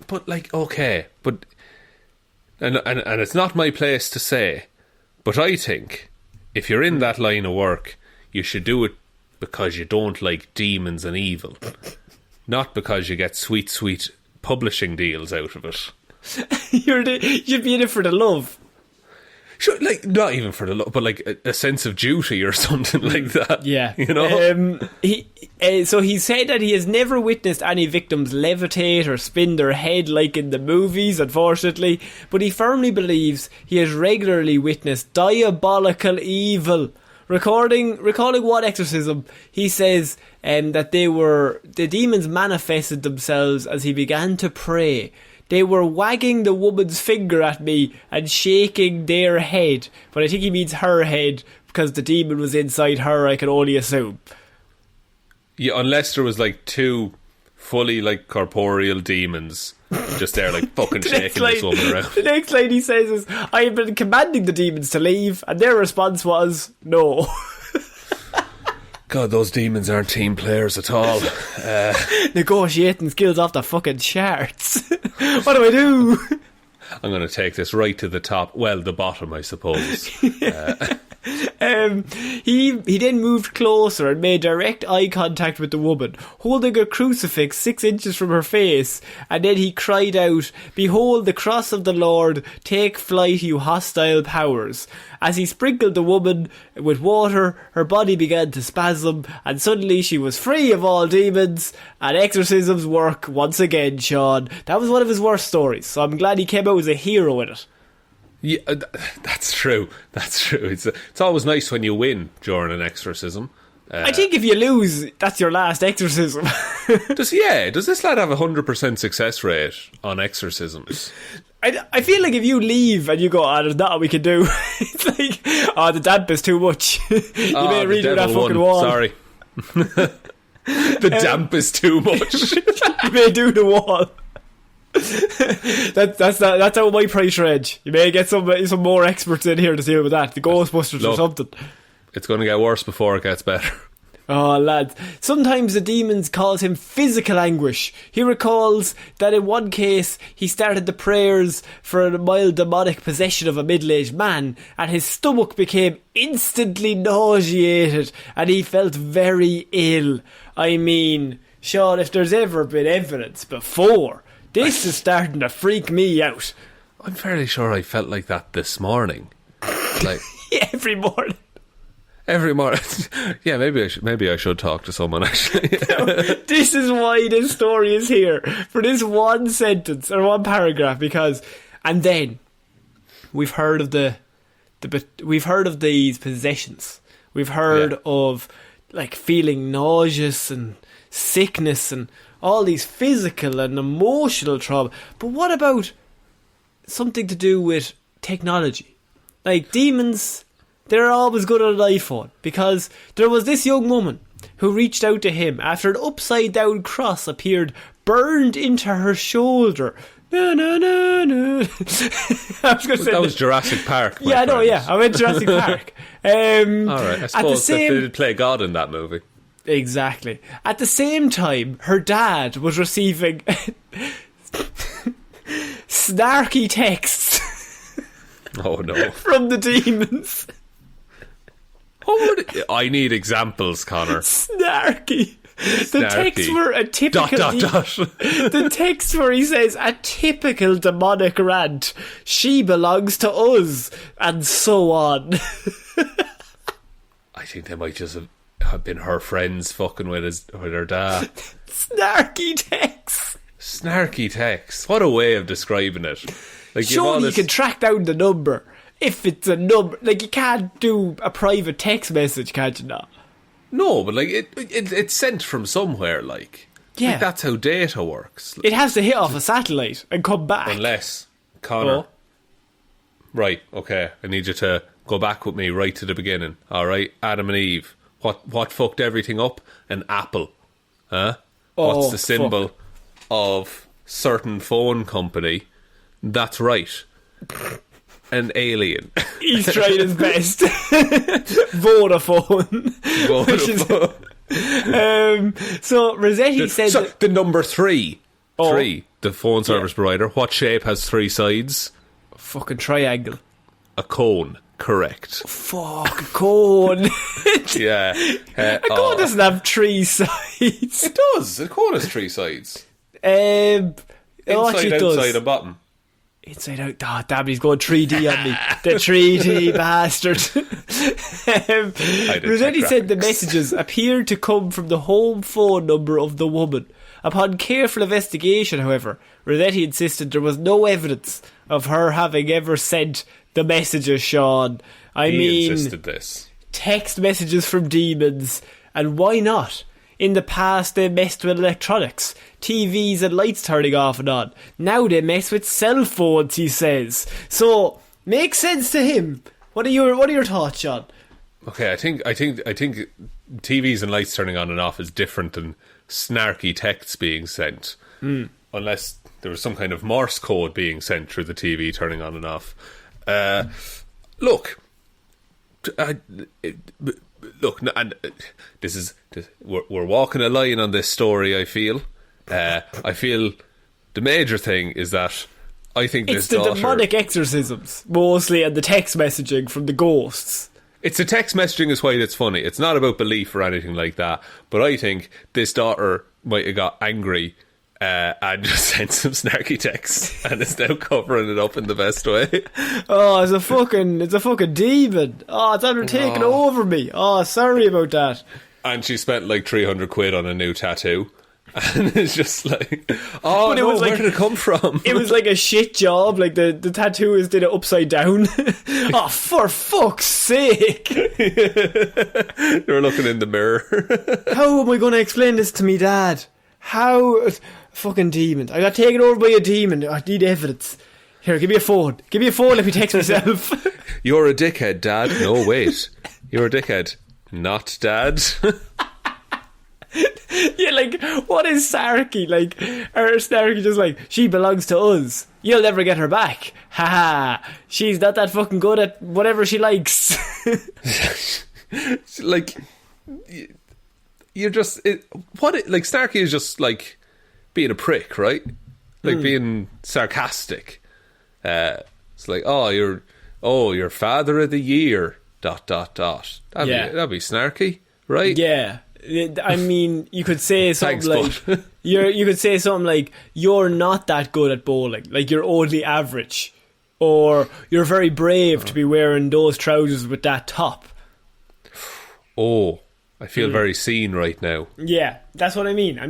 but like, okay, but. And it's not my place to say, but I think if you're in that line of work, you should do it because you don't like demons and evil, not because you get sweet, sweet publishing deals out of it. You'd be in it for the love. Sure, like, not even for the love, but like a sense of duty or something like that. Yeah. You know? So he said that he has never witnessed any victims levitate or spin their head like in the movies, unfortunately, but he firmly believes he has regularly witnessed diabolical evil. Recalling one exorcism, he says that the demons manifested themselves as he began to pray. They were wagging the woman's finger at me and shaking their head. But I think he means her head, because the demon was inside her, I can only assume. Yeah, unless there was like two fully like corporeal demons just there like fucking shaking this woman around. The next line he says is, I have been commanding the demons to leave, and their response was, no. God, those demons aren't team players at all. Negotiating skills off the fucking charts. What do I do? I'm going to take this right to the top. Well, the bottom, I suppose. He then moved closer and made direct eye contact with the woman, holding a crucifix 6 inches from her face, and then he cried out, "Behold the cross of the Lord, take flight, you hostile powers." As he sprinkled the woman with water, her body began to spasm, and suddenly she was free of all demons, and exorcisms work once again, Shaun. That was one of his worst stories, so I'm glad he came out as a hero in it. Yeah, that's true. That's true. It's always nice when you win during an exorcism. I think if you lose, that's your last exorcism. Does this lad have a 100% success rate on exorcisms? I feel like if you leave and you go, there's nothing we can do. It's like, the damp is too much. You may redo that fucking wall. Sorry. The damp is too much. You may do the wall. That's out of my price range. You may get some more experts in here to deal with that. The Ghostbusters or something. It's going to get worse before it gets better. Oh, lads. Sometimes the demons cause him physical anguish. He recalls that in one case, he started the prayers for a mild demonic possession of a middle-aged man, and his stomach became instantly nauseated, and he felt very ill. I mean, Shaun, if there's ever been evidence before, this is starting to freak me out. I'm fairly sure I felt like that this morning. Like every morning. Every morning. Yeah, maybe I should talk to someone, actually. This is why this story is here. For this one sentence, or one paragraph, because... And then, we've heard of we've heard of these possessions. We've heard of, like, feeling nauseous and sickness and all these physical and emotional trauma. But what about something to do with technology? Like, demons... They're always good on an iPhone, because there was this young woman who reached out to him after an upside down cross appeared burned into her shoulder. No, no, no, no. I was going to say that was Jurassic Park. Yeah, I know. Yeah, I went Jurassic Park. All right, I suppose they did play God in that movie. Exactly. At the same time, her dad was receiving snarky texts. Oh no! From the demons. I need examples, Connor. Snarky. The texts were a typical... The text where he says, a typical demonic rant. She belongs to us. And so on. I think they might just have been her friends fucking with her dad. Snarky texts. Snarky texts. What a way of describing it. Like, surely you can track down the number. If it's a number, like, you can't do a private text message, can't you not? No, but like it's sent from somewhere, like. Yeah. Like, that's how data works. It has to hit off a satellite and come back. Unless, Connor. Right, okay. I need you to go back with me right to the beginning. Alright, Adam and Eve. What fucked everything up? An apple. Huh? What's the symbol of certain phone company? That's right. An alien. He's tried his best. Vodafone. So Rossetti said the number 3. 3. The phone service provider. What shape has 3 sides? A fucking triangle. A cone. Correct. Fuck, a cone. Yeah. A cone doesn't have 3 sides. It does. A cone has 3 sides. Inside, outside, and bottom. Inside out. Oh, damn, he's going 3D on me. The 3D bastard. Rossetti said the messages appeared to come from the home phone number of the woman. Upon careful investigation, however, Rossetti insisted there was no evidence of her having ever sent the messages, Shaun. He insisted this. Text messages from demons. And why not? In the past, they messed with electronics, TVs and lights turning off and on. Now they mess with cell phones, he says. So, makes sense to him. What are your thoughts, Shaun? Okay, I think TVs and lights turning on and off is different than snarky texts being sent. Unless there was some kind of Morse code being sent through the TV turning on and off. Look, and we're walking a line on this story. I feel the major thing is that I think it's the demonic exorcisms mostly, and the text messaging from the ghosts. It's the text messaging is why it's funny. It's not about belief or anything like that. But I think this daughter might have got angry and just sent some snarky texts, and is now covering it up in the best way. Oh, it's a fucking demon. Oh, it's undertaking over me. Oh, sorry about that. And she spent like 300 quid on a new tattoo. And it's just like, where did it come from? It was like a shit job. Like the tattooist did it upside down. Oh, for fuck's sake. They were looking in the mirror. How am I going to explain this to me dad? How? Fucking demon. I got taken over by a demon. I need evidence. Here, give me a phone. Let me text myself. You're a dickhead, Dad. No, wait. You're a dickhead. Not Dad. Yeah, Yeah, like, what is Snarky? Like, or Snarky just like, she belongs to us. You'll never get her back. Haha. She's not that fucking good at whatever she likes. Like, you're just... like, Snarky is just, like, being a prick, right? Like, being sarcastic. It's like, you're father of the year, ... That'd be Snarky, right? Yeah. I mean, you could say something Thanks, like... you could say something like, you're not that good at bowling. Like, you're only average. Or, you're very brave to be wearing those trousers with that top. Oh, I feel very seen right now. Yeah, that's what I mean. I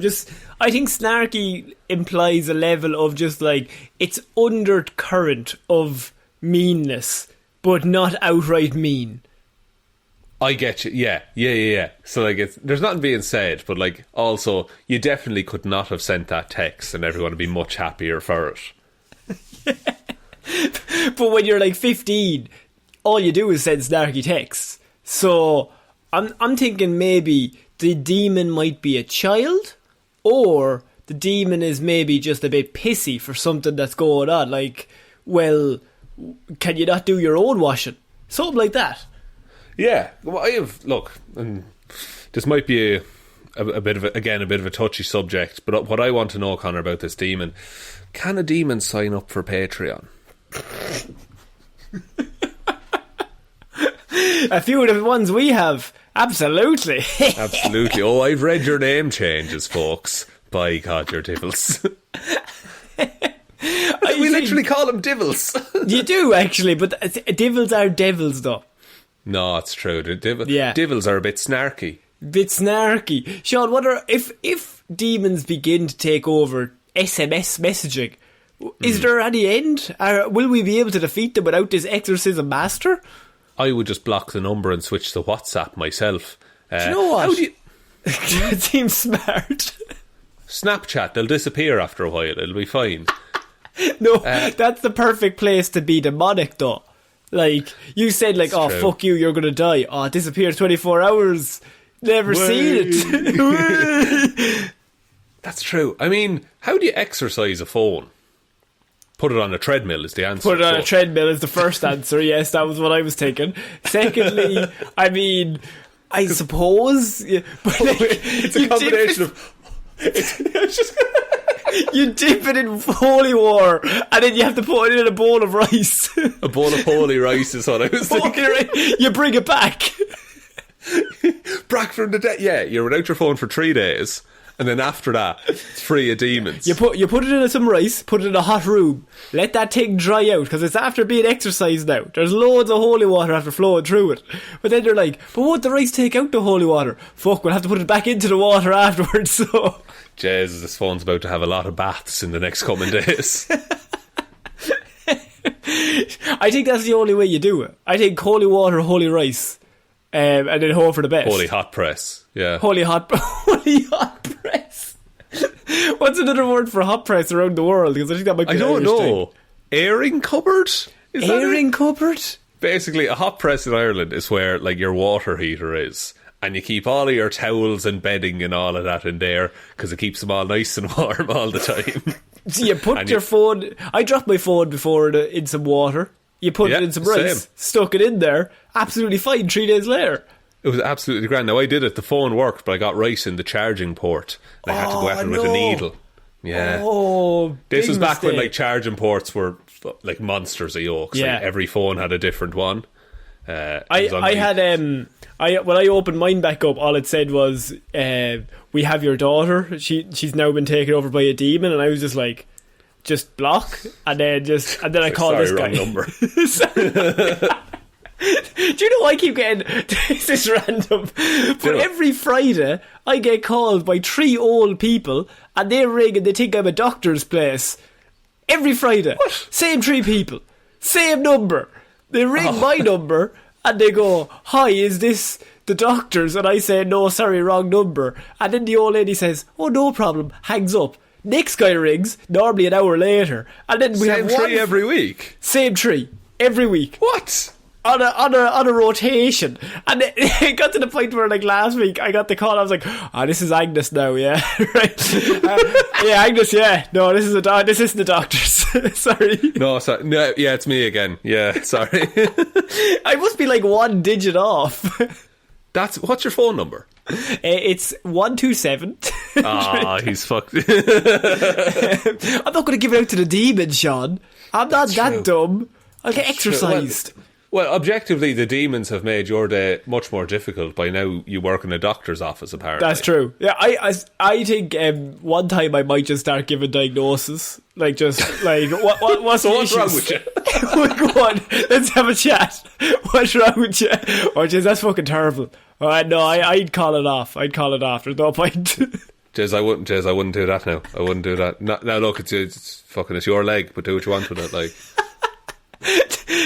think Snarky implies a level of just like, it's undercurrent of meanness, but not outright mean. I get you. Yeah. So, like, there's nothing being said, but, like, also, you definitely could not have sent that text and everyone would be much happier for it. But when you're like 15, all you do is send snarky texts. So I'm thinking maybe the demon might be a child, or the demon is maybe just a bit pissy for something that's going on. Like, well, can you not do your own washing? Something like that. Yeah, well, and this might be a bit of a touchy subject, but what I want to know, Connor, about this demon: can a demon sign up for Patreon? A few of the ones we have, absolutely. Absolutely. Oh, I've read your name changes, folks. By God, you're divils. We literally call them divils. You do, actually, but divils are devils, though. No, it's true. Yeah. Divils are a bit snarky. Shaun, if demons begin to take over SMS messaging, is there any end? Will we be able to defeat them without this exorcism master? I would just block the number and switch to WhatsApp myself. Do you know what? It seems smart. Snapchat, they'll disappear after a while. It'll be fine. No, that's the perfect place to be demonic, though. Like, you said, like, true. Fuck you, you're gonna die. Oh, it disappeared 24 hours. Never seen it. That's true. I mean, how do you exercise a phone? Put it on a treadmill is the answer. Put it on a treadmill is the first answer. Yes, that was what I was thinking. Secondly, I mean, I suppose... But like, it's a combination of... You dip it in holy water, and then you have to put it in a bowl of rice. A bowl of holy rice is what I was thinking. You bring it back. Back from the dead. Yeah, you're without your phone for 3 days, and then after that, it's free of demons. You put it in some rice, put it in a hot room, let that thing dry out, because it's after being exercised now. There's loads of holy water after flowing through it. But then they're like, but won't the rice take out the holy water? Fuck, we'll have to put it back into the water afterwards, so... Jesus, this phone's about to have a lot of baths in the next coming days. I think that's the only way you do it. I think holy water, holy rice, and then hope for the best. Holy hot press, yeah. Holy hot press. What's another word for hot press around the world? Because I think that might be. I don't know. Airing cupboard? Airing cupboard? Basically, a hot press in Ireland is where, like, your water heater is. And you keep all of your towels and bedding and all of that in there because it keeps them all nice and warm all the time. So you put your phone... I dropped my phone before in some water. You put it in some rice, stuck it in there. Absolutely fine 3 days later. It was absolutely grand. Now, I did it. The phone worked, but I got rice in the charging port. And I had to go at it with a needle. Yeah. Oh, this was back when, like, charging ports were like monsters of yolks. Yeah. Like, every phone had a different one. I had... when I opened mine back up, all it said was, we have your daughter. She's now been taken over by a demon. And I was just like, just block. And then I called this guy. Wrong number. Do you know I keep getting... This is random. But every Friday, I get called by 3 old people. And they ring and they think I'm a doctor's place. Every Friday. What? Same 3 people. Same number. They ring my number and they go, hi, is this the doctor's? And I say, no, sorry, wrong number. And then the old lady says, oh, no problem, hangs up. Next guy rings, normally an hour later. And then we have Same 3 every week? Same 3 every week. What? on a rotation, and it got to the point where, like, last week I got the call. I was like, "Oh, this is Agnes now, yeah, right? Yeah, Agnes, yeah. No, this is this isn't the doctors. Sorry. No, sorry. No, yeah, it's me again. Yeah, sorry. I must be like one digit off. What's your phone number? It's 127. Ah, he's fucked. I'm not going to give it out to the demon, Shaun. I'm not that dumb. I'll get exercised. Well, objectively, the demons have made your day much more difficult. By now, you work in a doctor's office, apparently. That's true. Yeah, I think one time I might just start giving diagnoses. Like, just, like, what's so the what's wrong with you? Go on, let's have a chat. What's wrong with you? Oh, jeez, that's fucking terrible. No, I'd call it off. There's no point. Jez, I wouldn't do that now. I wouldn't do that. Now look, it's your leg, but do what you want with it, like.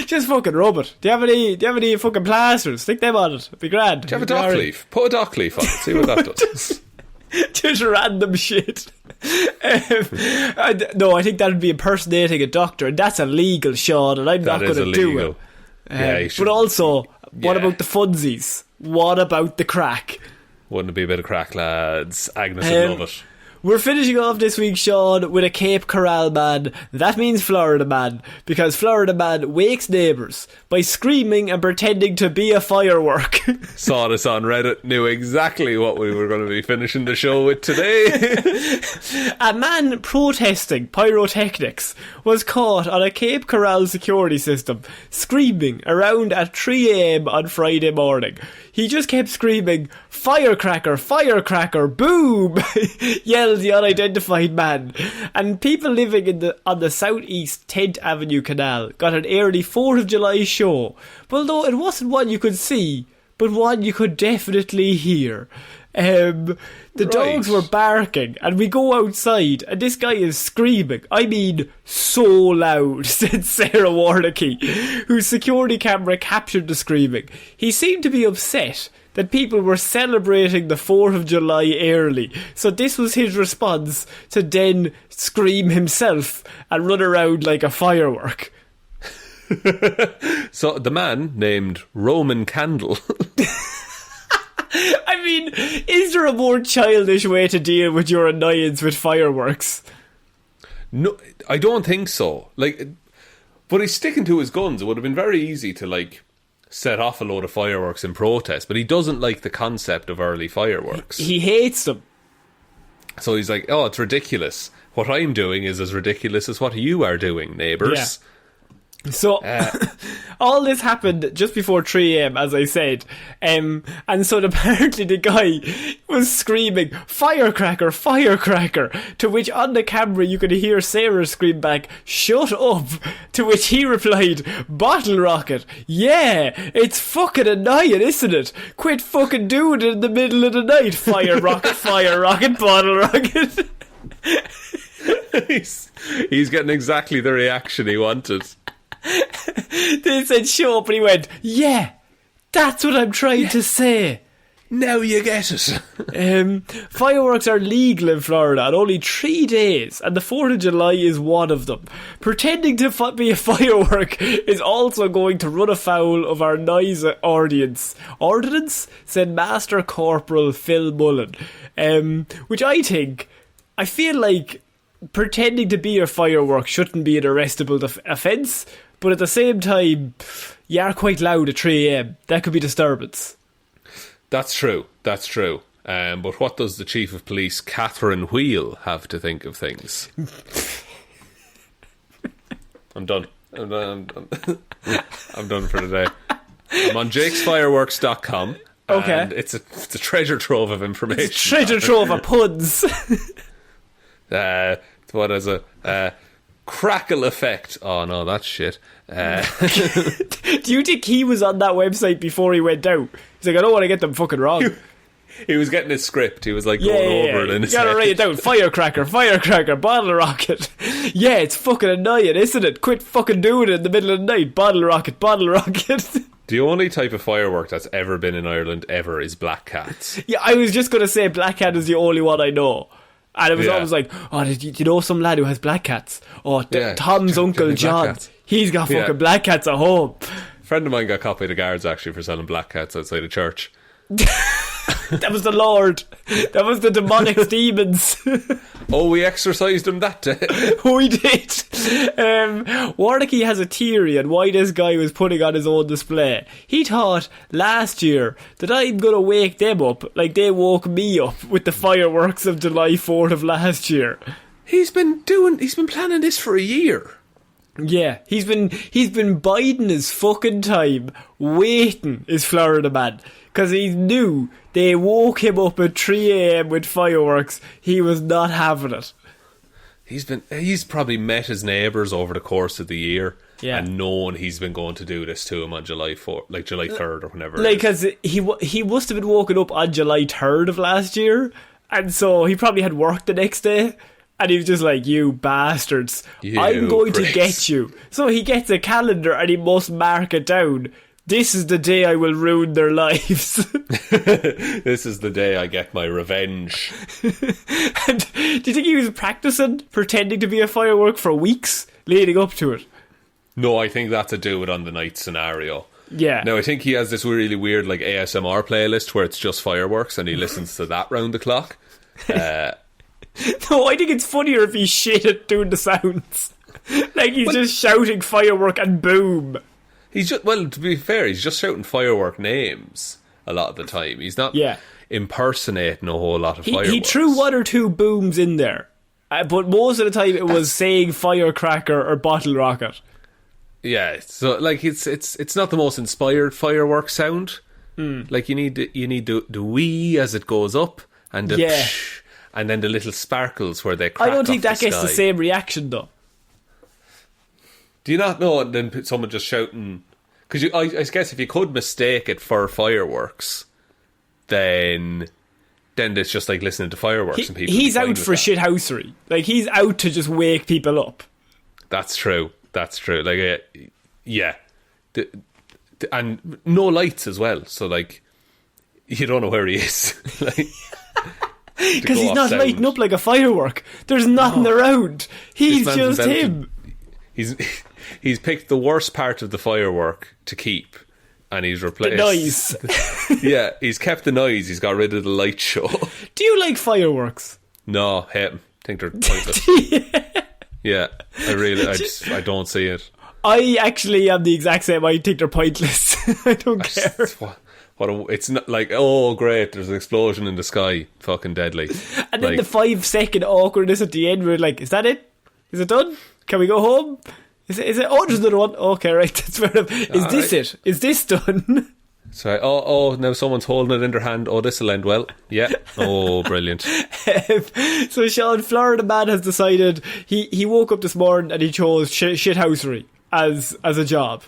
Just fucking rub it. Do you have any fucking plasters? Stick them on it. It'd be grand. Do you have a dock leaf? Put a dock leaf on it. See what that does. Just random shit. No, I think that would be impersonating a doctor, and that's illegal, Shaun, and I'm not going to do it. But also, what about the funsies? What about the crack? Wouldn't it be a bit of crack, lads? Agnes would love it. We're finishing off this week, Shaun, with a Cape Coral man. That means Florida man, because Florida man wakes neighbours by screaming and pretending to be a firework. Saw this on Reddit, knew exactly what we were going to be finishing the show with today. A man protesting pyrotechnics was caught on a Cape Coral security system, screaming around at 3 a.m. on Friday morning. He just kept screaming, "Firecracker, firecracker, boom!" yelled the unidentified man. And people living on the southeast 10th Avenue Canal got an early 4th of July show. But although it wasn't one you could see, but one you could definitely hear. The dogs were barking, and we go outside, and this guy is screaming. I mean, so loud, said Sarah Warnicky, whose security camera captured the screaming. He seemed to be upset that people were celebrating the 4th of July early, so this was his response to then scream himself and run around like a firework. So the man named Roman Candle. I mean, is there a more childish way to deal with your annoyance with fireworks? No, I don't think so. Like, but he's sticking to his guns. It would have been very easy to, like, set off a load of fireworks in protest, but he doesn't like the concept of early fireworks. He hates them. So he's like, oh, it's ridiculous. What I'm doing is as ridiculous as what you are doing, neighbours. Yeah. So, all this happened just before 3 a.m, as I said. And so apparently the guy was screaming, "Firecracker, firecracker," to which on the camera you could hear Sarah scream back, "Shut up," to which he replied, "Bottle rocket, yeah, it's fucking annoying, isn't it? Quit fucking doing it in the middle of the night, fire rocket, bottle rocket." He's getting exactly the reaction he wanted. They said show up, and he went, "Yeah, that's what I'm trying to say." Now you get it. Fireworks are legal in Florida on only 3 days, and the 4th of July is one of them. Pretending to be a firework is also going to run afoul of our noise ordinance, said Master Corporal Phil Mullen. Which I feel like pretending to be a firework shouldn't be an arrestable offence, but at the same time, you are quite loud at 3 a.m. That could be disturbance. That's true. But what does the Chief of Police, Catherine Wheel, have to think of things? I'm done. I'm done for today. I'm on jakesfireworks.com. Okay. And it's a treasure trove of information. It's a treasure trove of puns. What is a crackle effect? Oh no, that's shit. Do you think he was on that website before he went out? He's like, I don't want to get them fucking wrong. He was getting his script. He was like going over it in his head. You gotta write it down. Firecracker, bottle rocket. Yeah, it's fucking annoying, isn't it? Quit fucking doing it in the middle of the night. Bottle rocket. The only type of firework that's ever been in Ireland ever is black cats. Yeah, I was just gonna say black cat is the only one I know. And it was always like, oh, do you know some lad who has black cats? Oh, Tom's Uncle John, he's got fucking black cats at home. friend of mine got caught by the guards actually for selling black cats outside a church. That was the Lord. That was the demonic demons. Oh, we exorcised him that day. We did. Warnicky has a theory on why this guy was putting on his own display. He thought last year that I'm going to wake them up like they woke me up with the fireworks of July 4th of last year. He's been planning this for a year. Yeah, he's been biding his fucking time, waiting, is Florida man. Because he knew they woke him up at 3 a.m. with fireworks. He was not having it. He's probably met his neighbours over the course of the year, yeah, and known he's been going to do this to him on July 4th, like July 3rd or whenever. Like, because he must have been woken up on July 3rd of last year, and so he probably had work the next day. And he was just like, you bastards, I'm going to get you. So he gets a calendar and he must mark it down. This is the day I will ruin their lives. This is the day I get my revenge. And do you think he was practicing, pretending to be a firework for weeks leading up to it? No, I think that's a do it on the night scenario. Yeah. Now, I think he has this really weird like ASMR playlist where it's just fireworks and he listens to that round the clock. No, I think it's funnier if he's shit at doing the sounds. Like he's just shouting firework and boom. He's just, well, to be fair, he's just shouting firework names a lot of the time. He's not impersonating a whole lot of fireworks. He threw one or two booms in there, but most of the time it was saying firecracker or bottle rocket. Yeah, so like it's not the most inspired firework sound. Like you need the wee as it goes up and the psh, and then the little sparkles where they crack. I don't think that gets sky. the same reaction though. Do you not know? And then someone just shouting, because I guess if you could mistake it for fireworks, then it's just like listening to fireworks and people. He's out for shithousery. Like he's out to just wake people up. That's true. Like yeah, and no lights as well. So like you don't know where he is. Like. Because he's not lighting up like a firework. There's nothing around. He's just him. He's picked the worst part of the firework to keep, and he's replaced the noise. Yeah, he's kept the noise. He's got rid of the light show. Do you like fireworks? No, hate them. Think they're pointless. Yeah, I don't see it. I actually am the exact same. I think they're pointless. I don't care. It's not like, oh great, there's an explosion in the sky, fucking deadly. And then the 5-second awkwardness at the end, we're like, is that it? Is it done? Can we go home? Is it? Oh, there's another one. Okay, right, that's fair enough. Is this it? Is this done? So, oh, now someone's holding it in their hand. Oh, this'll end well. Yeah. Oh, brilliant. So Shaun, Florida man has decided he woke up this morning and he chose shithousery as a job.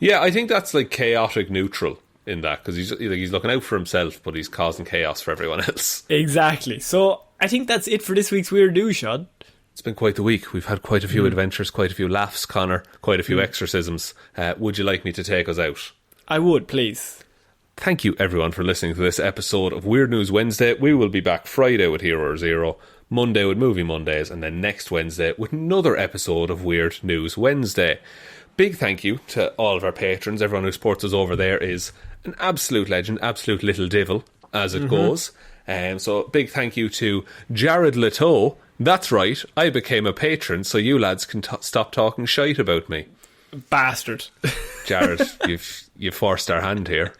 Yeah, I think that's like chaotic neutral in that, because he's looking out for himself, but he's causing chaos for everyone else. Exactly. So I think that's it for this week's Weird News, Shaun. It's been quite the week. We've had quite a few adventures, quite a few laughs, Connor, quite a few exorcisms. Would you like me to take us out? I would, please. Thank you, everyone, for listening to this episode of Weird News Wednesday. We will be back Friday with Hero or Zero, Monday with Movie Mondays, and then next Wednesday with another episode of Weird News Wednesday. Big thank you to all of our patrons. Everyone who supports us over there is an absolute legend, absolute little devil, as it goes. So big thank you to Jared Leto. That's right, I became a patron, so you lads can stop talking shite about me. Bastard. Jared, you've forced our hand here.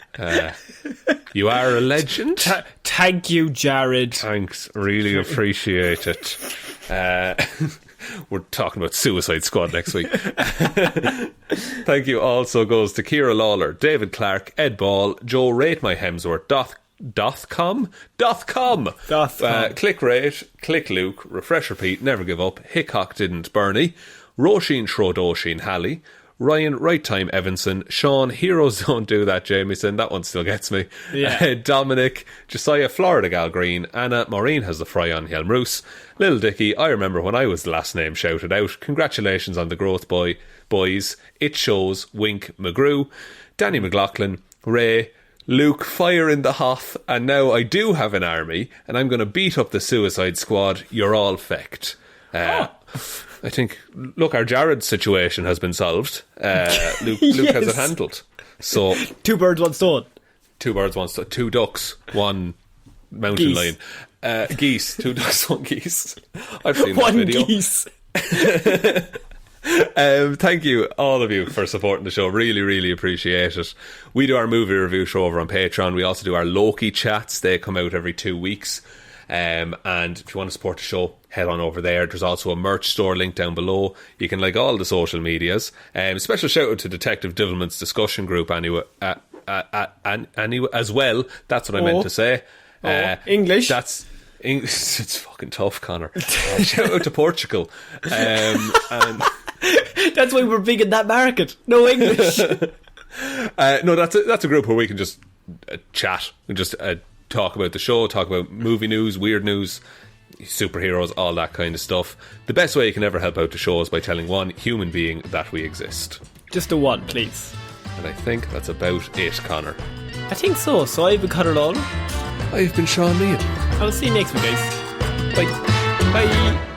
You are a legend. Thank you, Jared. Thanks, really appreciate it. We're talking about Suicide Squad next week. Thank you also goes to Ciara Lawler, David Clarke, Ed Ball, Joe Rate My Hemsworth, Dothcom, Click Rate, Click Luke, Refresh Repeat, Never Give Up, Hickok Didn't Bernie, Róisín Schrödóisìn Hally, Ryan Right Time Evanson, Shaun Heroes Don't Do That Jamieson, that one still gets me. Yeah. Dominic, Jessiah Florida Gal Green, Anna Maureen has the fry on Hjelmroos, Lil Dicky I remember when I was the last name shouted out. Congratulations on the growth, boys. It shows. Wink McGrew, Danny McLaughlin, Ray, Luke, fire in the HOTH, and now I do have an army, and I'm going to beat up the Suicide Squad. You're all fecked. I think, look, our Jared situation has been solved. Luke Yes. has it handled. So 2 birds, 1 stone. 2 birds, 1 stone. 2 ducks, 1 mountain Geese. lion. Geese. 2 ducks, 1 geese. I've seen that 1 video. geese. Thank you, all of you, for supporting the show. Really, really appreciate it. We do our movie review show over on Patreon. We also do our Loki chats. They come out every 2 weeks. And if you want to support the show, head on over there. There's also a merch store link down below. You can like all the social medias. Special shout out to Detective Divilment's discussion group anyway, as well. That's what I meant to say. English. That's English. It's fucking tough, Connor. Shout out to Portugal. And That's why we're big in that market. No English. no, that's a group where we can just chat and just talk about the show, talk about movie news, weird news, superheroes, all that kind of stuff. The best way you can ever help out the show is by telling one human being that we exist. Just a 1, please. And I think that's about it, Connor. I think so. So I've been Connor Lawler. I've been Shaun Mead. I'll see you next week, guys. Bye. Bye.